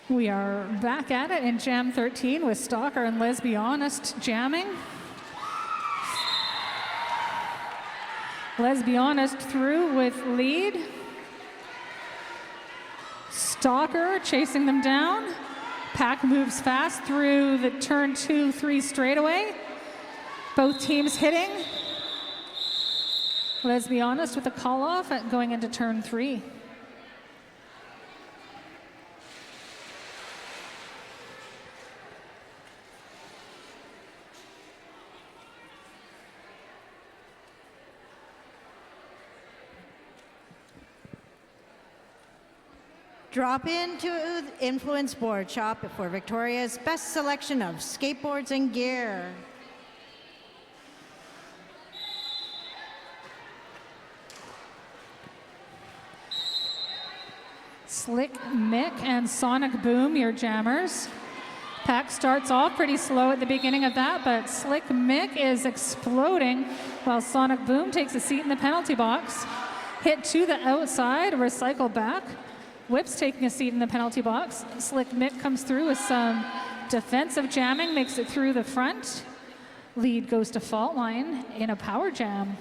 We are back at it in Jam 13 with Stalker and Let's Be Honest jamming. Let's Be Honest through with lead. Stalker chasing them down. Pack moves fast through the turn 2-3 straightaway. Both teams hitting. Let's Be Honest with a call off going into turn 3. Drop into the Influence Board Shop for Victoria's best selection of skateboards and gear. Slick Mick and Sonic Boom, your jammers. Pack starts off pretty slow at the beginning of that, but Slick Mick is exploding while Sonic Boom takes a seat in the penalty box. Hit to the outside, recycle back. Whip's taking a seat in the penalty box. Slick Mick comes through with some defensive jamming, makes it through the front. Lead goes to fault line in a power jam.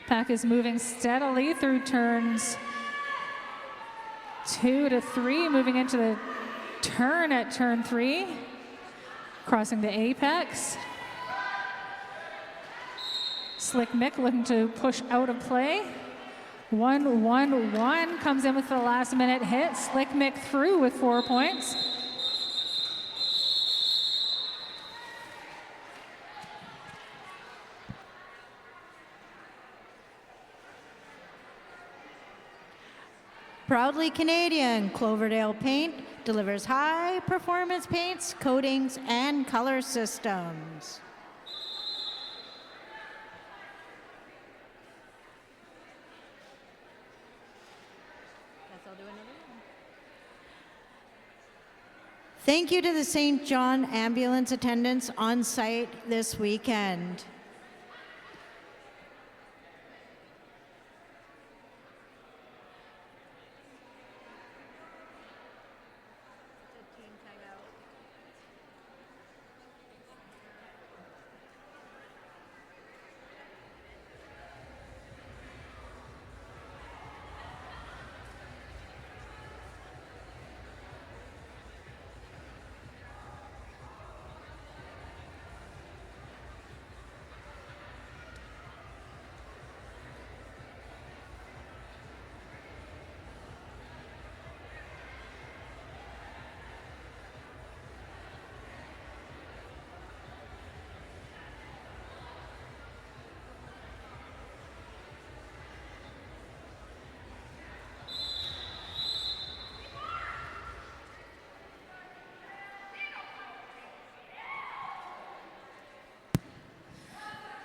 Pack is moving steadily through turns 2 to 3, moving into the turn at turn 3, crossing the apex. Slick Mick looking to push out of play. 1-1-1 comes in with the last minute hit. Slick Mick through with 4 points. Proudly Canadian, Cloverdale Paint delivers high-performance paints, coatings, and color systems. Thank you to the St. John ambulance attendants on site this weekend.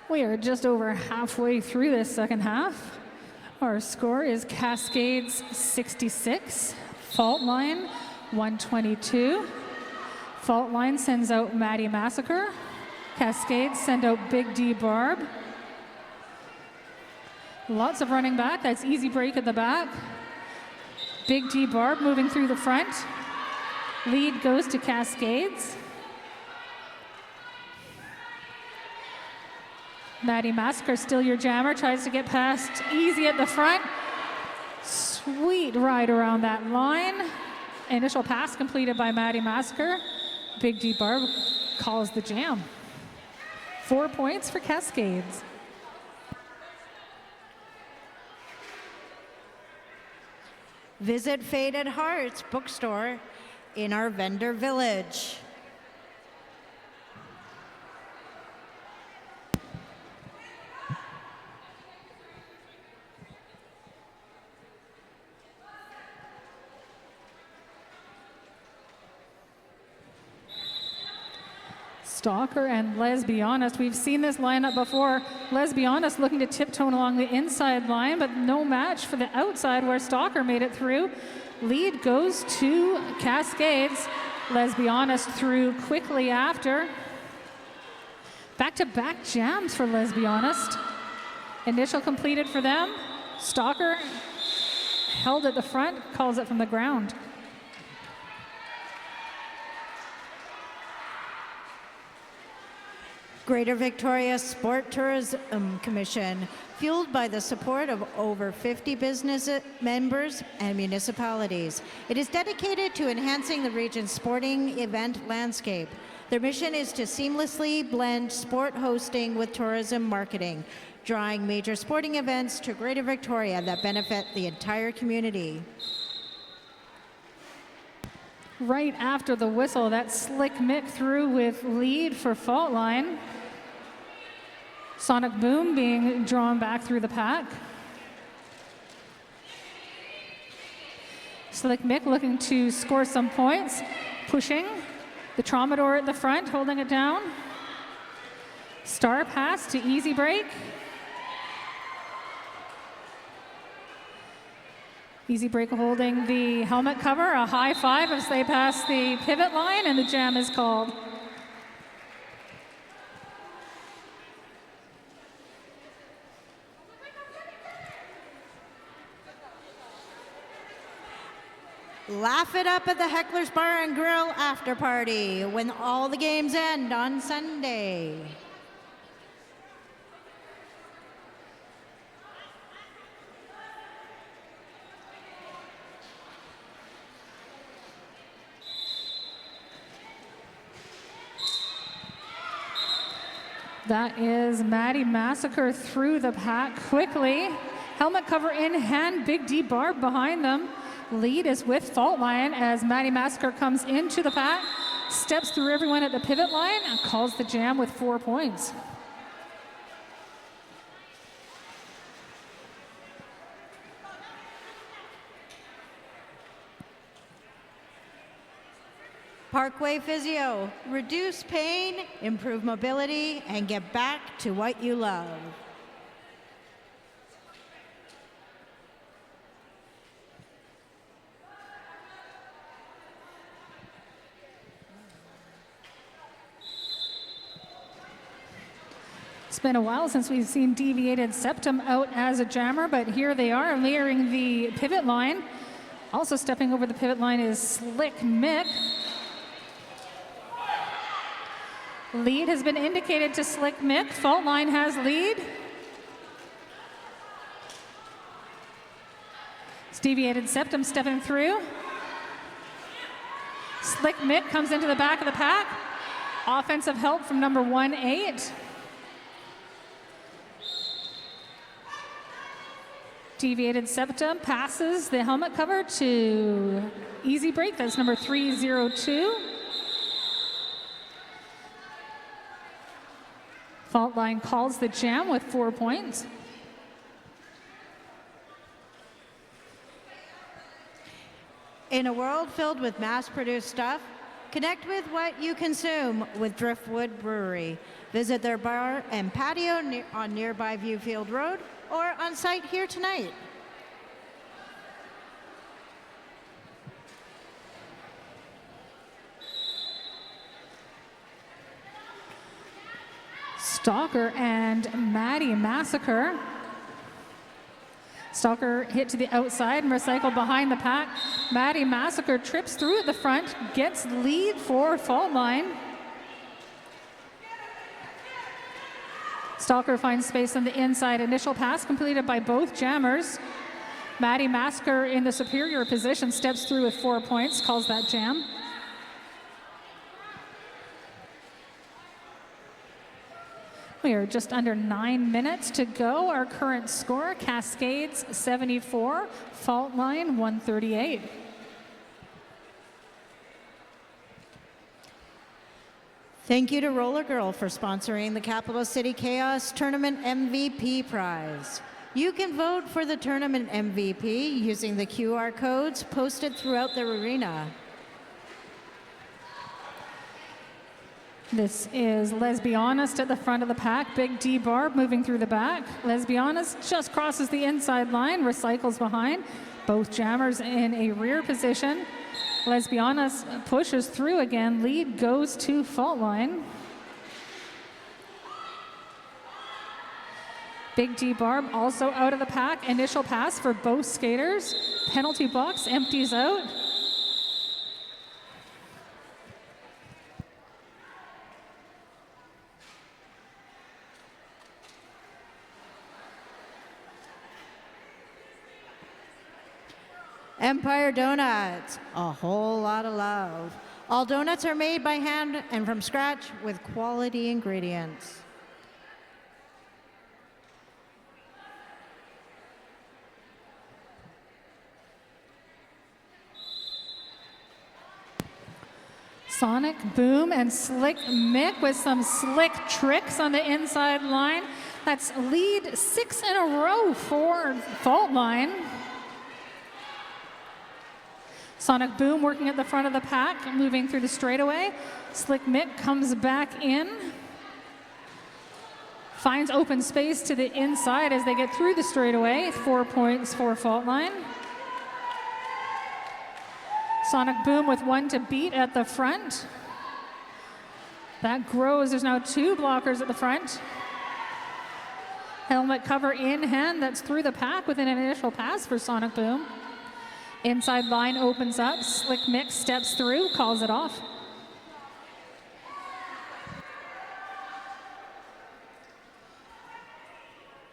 We are just over halfway through this second half. Our score is Cascades 66, Fault Line 122. Fault Line sends out Maddie Massacre. Cascades send out Big D Barb. Lots of running back. That's easy break at the back. Big D Barb moving through the front. Lead goes to Cascades. Maddie Massacre, still your jammer, tries to get past easy at the front. Sweet ride around that line. Initial pass completed by Maddie Massacre. Big D Barb calls the jam. 4 points for Cascades. Visit Faded Hearts bookstore in our vendor village. Stalker and Let's Be Honest. We've seen this lineup before. Let's Be Honest looking to tiptoe along the inside line, but no match for the outside where Stalker made it through. Lead goes to Cascades. Let's Be Honest through quickly after. Back-to-back jams for Let's Be Honest. Initial completed for them. Stalker held at the front, calls it from the ground. Greater Victoria Sport Tourism Commission, fueled by the support of over 50 business members and municipalities. It is dedicated to enhancing the region's sporting event landscape. Their mission is to seamlessly blend sport hosting with tourism marketing, drawing major sporting events to Greater Victoria that benefit the entire community. Right after the whistle, that Slick Mick through with lead for Fault Line. Sonic Boom being drawn back through the pack. Slick Mick looking to score some points, pushing the Troubadour at the front, holding it down. Star pass to Easy Break. Easy Break holding the helmet cover, a high five as they pass the pivot line, and the jam is called. Laugh it up at the Heckler's Bar and Grill after party when all the games end on Sunday. That is Maddie Massacre through the pack quickly. Helmet cover in hand, Big D Barb behind them. Lead is with Fault Line as Maddie Massacre comes into the pack, steps through everyone at the pivot line, and calls the jam with 4 points. Parkway Physio, reduce pain, improve mobility, and get back to what you love. It's been a while since we've seen Deviated Septum out as a jammer, but here they are layering the pivot line. Also stepping over the pivot line is Slick Mick. Lead has been indicated to Slick Mick. Fault Line has lead. It's Deviated Septum stepping through. Slick Mick comes into the back of the pack. Offensive help from number 1-8. Deviated Septum passes the helmet cover to Easy Break. That's number 302. Fault Line calls the jam with 4 points. In a world filled with mass-produced stuff, connect with what you consume with Driftwood Brewery. Visit their bar and patio on nearby Viewfield Road or on site here tonight. Stalker and Maddie Massacre. Stalker hit to the outside and recycled behind the pack. Maddie Massacre trips through at the front, gets lead for Fault Line. Stalker finds space on the inside. Initial pass completed by both jammers. Maddie Massacre in the superior position steps through with 4 points, calls that jam. We are just under 9 minutes to go. Our current score, Cascades 74, Fault Line 138. Thank you to Roller Girl for sponsoring the Capital City Chaos Tournament MVP prize. You can vote for the tournament MVP using the QR codes posted throughout the arena. This is Let's Be Honest at the front of the pack. Big D Barb moving through the back. Let's Be Honest just crosses the inside line, recycles behind. Both jammers in a rear position. Let's Be Honest pushes through again. Lead goes to Fault Line. Big D Barb also out of the pack. Initial pass for both skaters. Penalty box empties out. Empire Donuts, a whole lot of love. All donuts are made by hand and from scratch with quality ingredients. Sonic Boom and Slick Mick with some slick tricks on the inside line. That's lead 6 in a row for Fault Line. Sonic Boom working at the front of the pack, moving through the straightaway. Slick Mick comes back in. Finds open space to the inside as they get through the straightaway. 4 points for Fault Line. Sonic Boom with 1 to beat at the front. That grows. There's now 2 blockers at the front. Helmet cover in hand. That's through the pack with an initial pass for Sonic Boom. Inside line opens up. Slick Mick steps through, calls it off.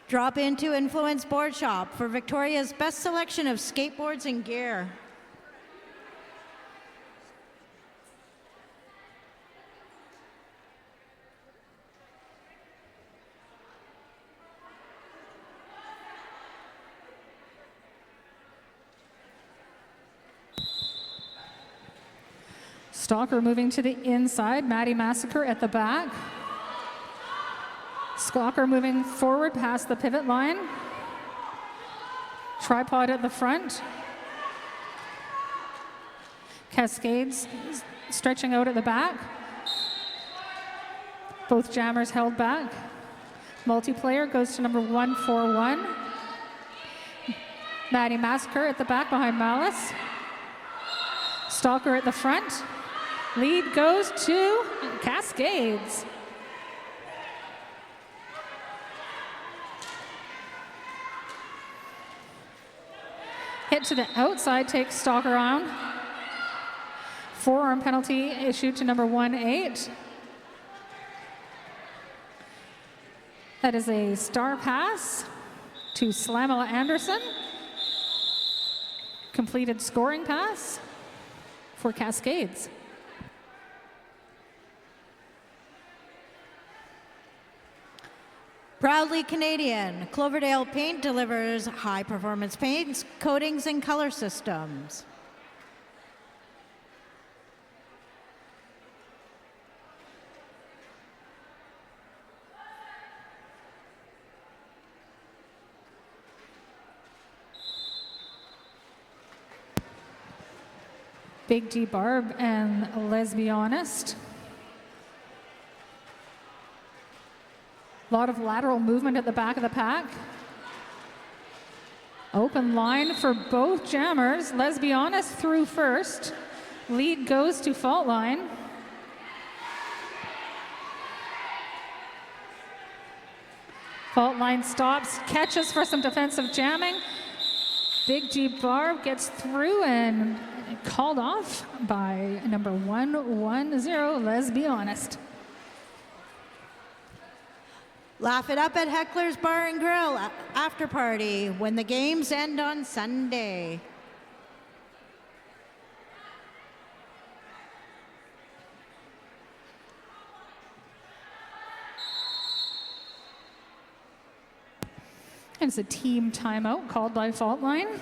Drop into Influence Board Shop for Victoria's best selection of skateboards and gear. Stalker moving to the inside. Maddie Massacre at the back. Stalker moving forward past the pivot line. Tripod at the front. Cascades stretching out at the back. Both jammers held back. Multiplayer goes to number 141. Maddie Massacre at the back behind Malice. Stalker at the front. Lead goes to Cascades. Hit to the outside takes Stalker on. Forearm penalty issued to number 1-8. That is a star pass to Slamela Anderson. Completed scoring pass for Cascades. Proudly Canadian, Cloverdale Paint delivers high-performance paints, coatings, and color systems. Big G Barb and Let's Be Honest. A lot of lateral movement at the back of the pack. Open line for both jammers. Let's Be Honest through first. Lead goes to Fault Line. Fault Line stops, catches for some defensive jamming. Big G Barb gets through and called off by number 110, Let's Be Honest. Laugh it up at Heckler's Bar and Grill after party when the games end on Sunday. And it's a team timeout called by Fault Line.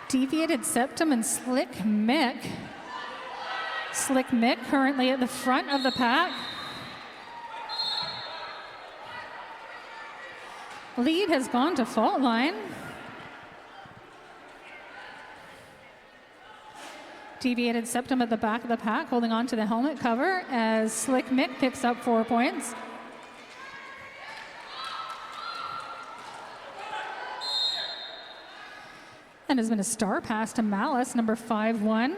Deviated Septum and Slick Mick. Slick Mick currently at the front of the pack. Lead has gone to Fault Line. Deviated septum at the back of the pack, holding on to the helmet cover as Slick Mick picks up 4 points. And has been a star pass to Malice, number 5-1.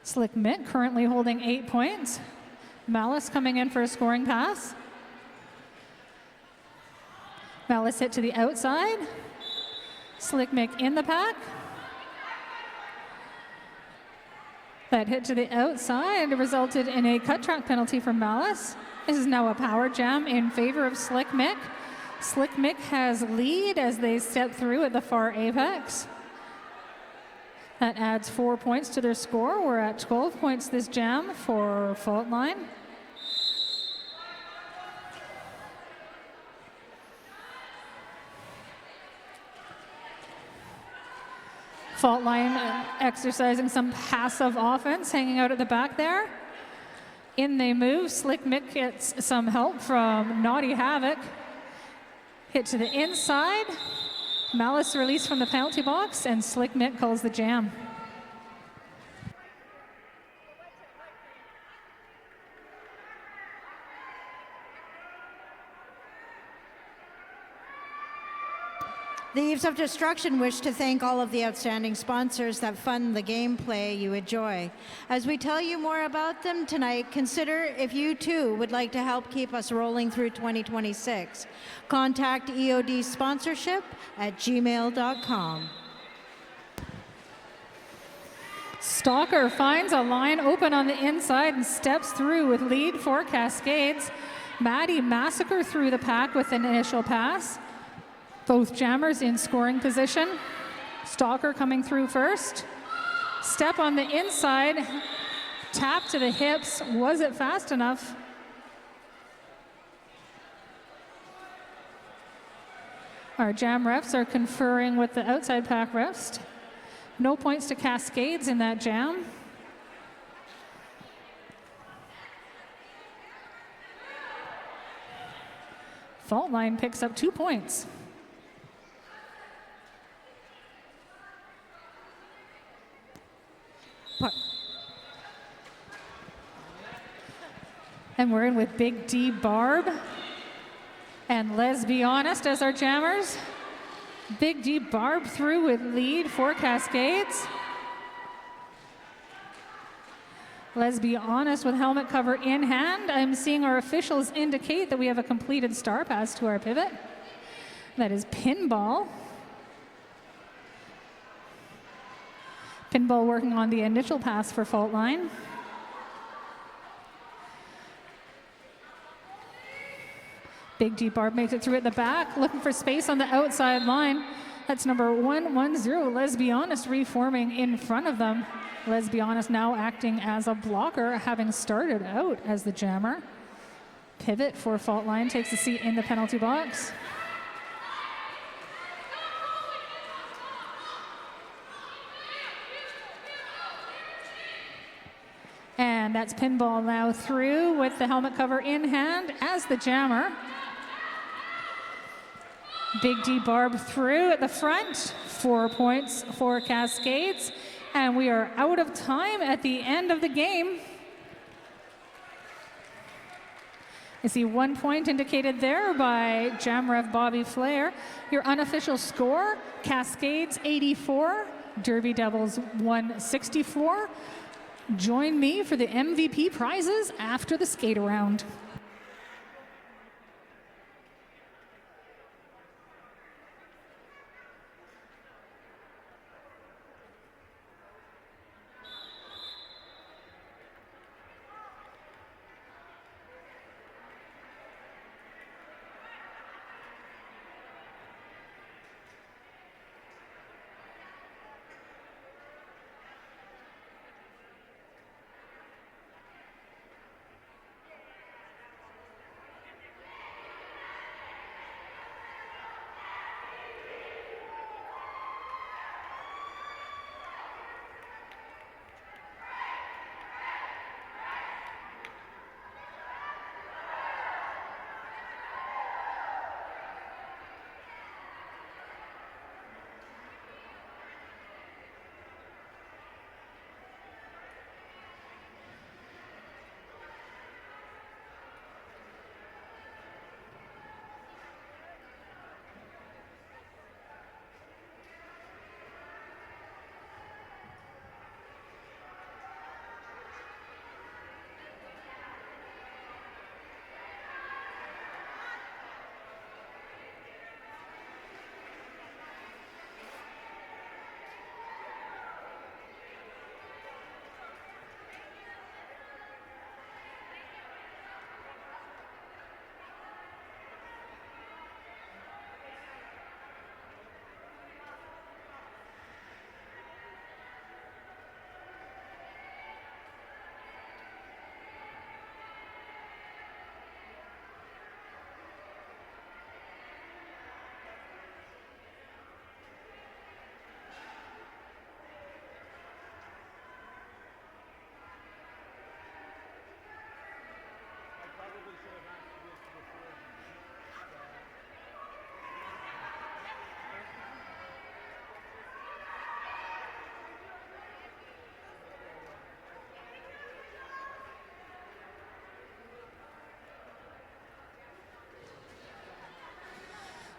Slick Mick currently holding 8 points. Malice coming in for a scoring pass. Malice hit to the outside. Slick Mick in the pack. That hit to the outside resulted in a cut track penalty for Malice. This is now a power jam in favor of Slick Mick. Slick Mick has lead as they step through at the far apex. That adds 4 points to their score. We're at 12 points this jam for Fault Line. Fault Line exercising some passive offense, hanging out at the back there. In they move. Slick Mick gets some help from Naughty Havoc. Hit to the inside. Malice released from the penalty box, and Slick Mick calls the jam. The Eves of Destruction wish to thank all of the outstanding sponsors that fund the gameplay you enjoy. As we tell you more about them tonight, consider if you too would like to help keep us rolling through 2026. Contact EOD sponsorship at gmail.com. Stalker finds a line open on the inside and steps through with lead for Cascades. Maddie Massacre through the pack with an initial pass. Both jammers in scoring position. Stalker coming through first. Step on the inside. Tap to the hips. Was it fast enough? Our jam refs are conferring with the outside pack refs. No points to Cascades in that jam. Fault Line picks up 2 points. And we're in with Big D Barb and Let's Be Honest as our jammers. Big D Barb through with lead for Cascades. Let's Be Honest with helmet cover in hand. I'm seeing our officials indicate that we have a completed star pass to our pivot. That is Pinball. Pinball working on the initial pass for Fault Line. Big D Barb makes it through at the back, looking for space on the outside line. That's number 110, Let's Be Honest, reforming in front of them. Let's Be Honest now acting as a blocker, having started out as the jammer. Pivot for Fault Line takes a seat in the penalty box. And that's Pinball now through with the helmet cover in hand as the jammer. Big D Barb through at the front. 4 points for Cascades. And we are out of time at the end of the game. I see 1 point indicated there by Jamrev Bobby Flair. Your unofficial score, Cascades 84, Derby Devils 164. Join me for the MVP prizes after the skate around.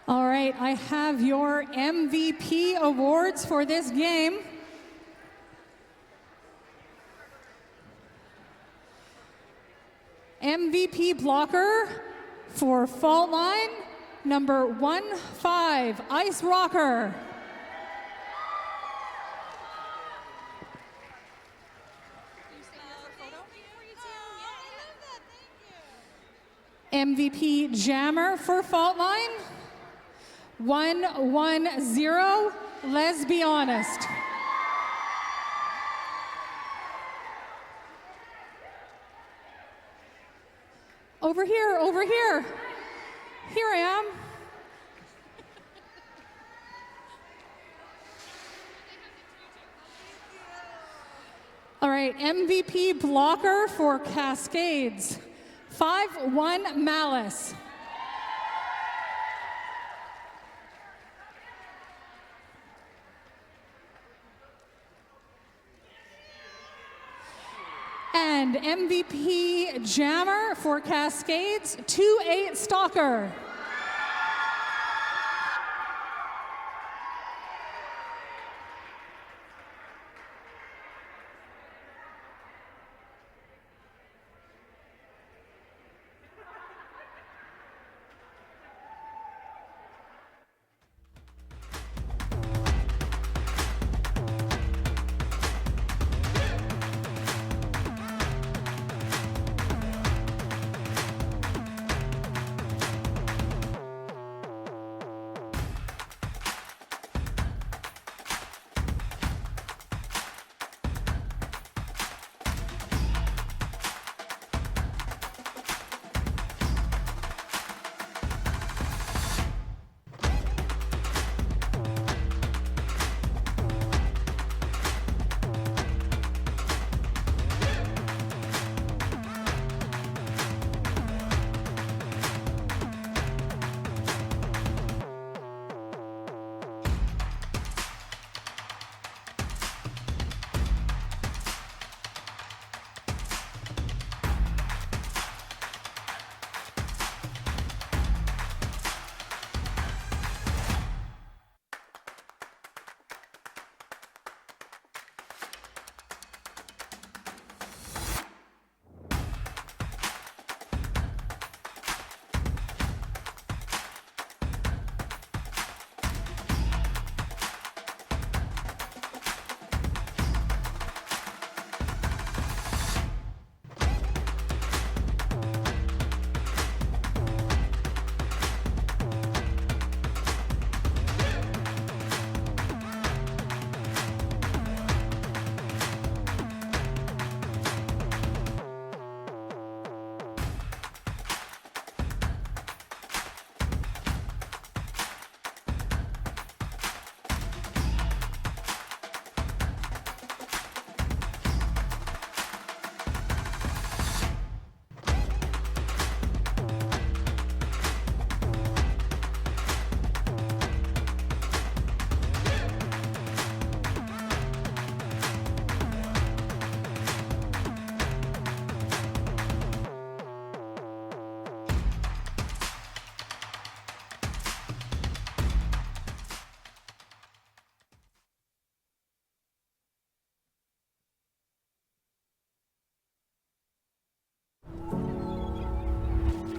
All right, I have your MVP awards for this game. MVP blocker for Fault Line, number 15, Ice Rocker. MVP jammer for Fault Line, 110, Let's Be Honest. Over here, over here. Here I am. All right, MVP blocker for Cascades, 5-1 Malice. And MVP jammer for Cascades, 2-8 Stalker.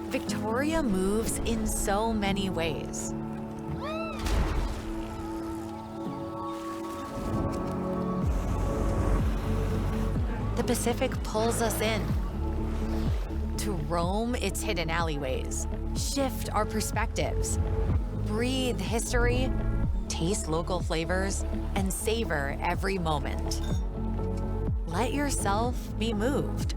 Victoria moves in so many ways. The Pacific pulls us in to roam its hidden alleyways, shift our perspectives, breathe history, taste local flavors, and savor every moment. Let yourself be moved.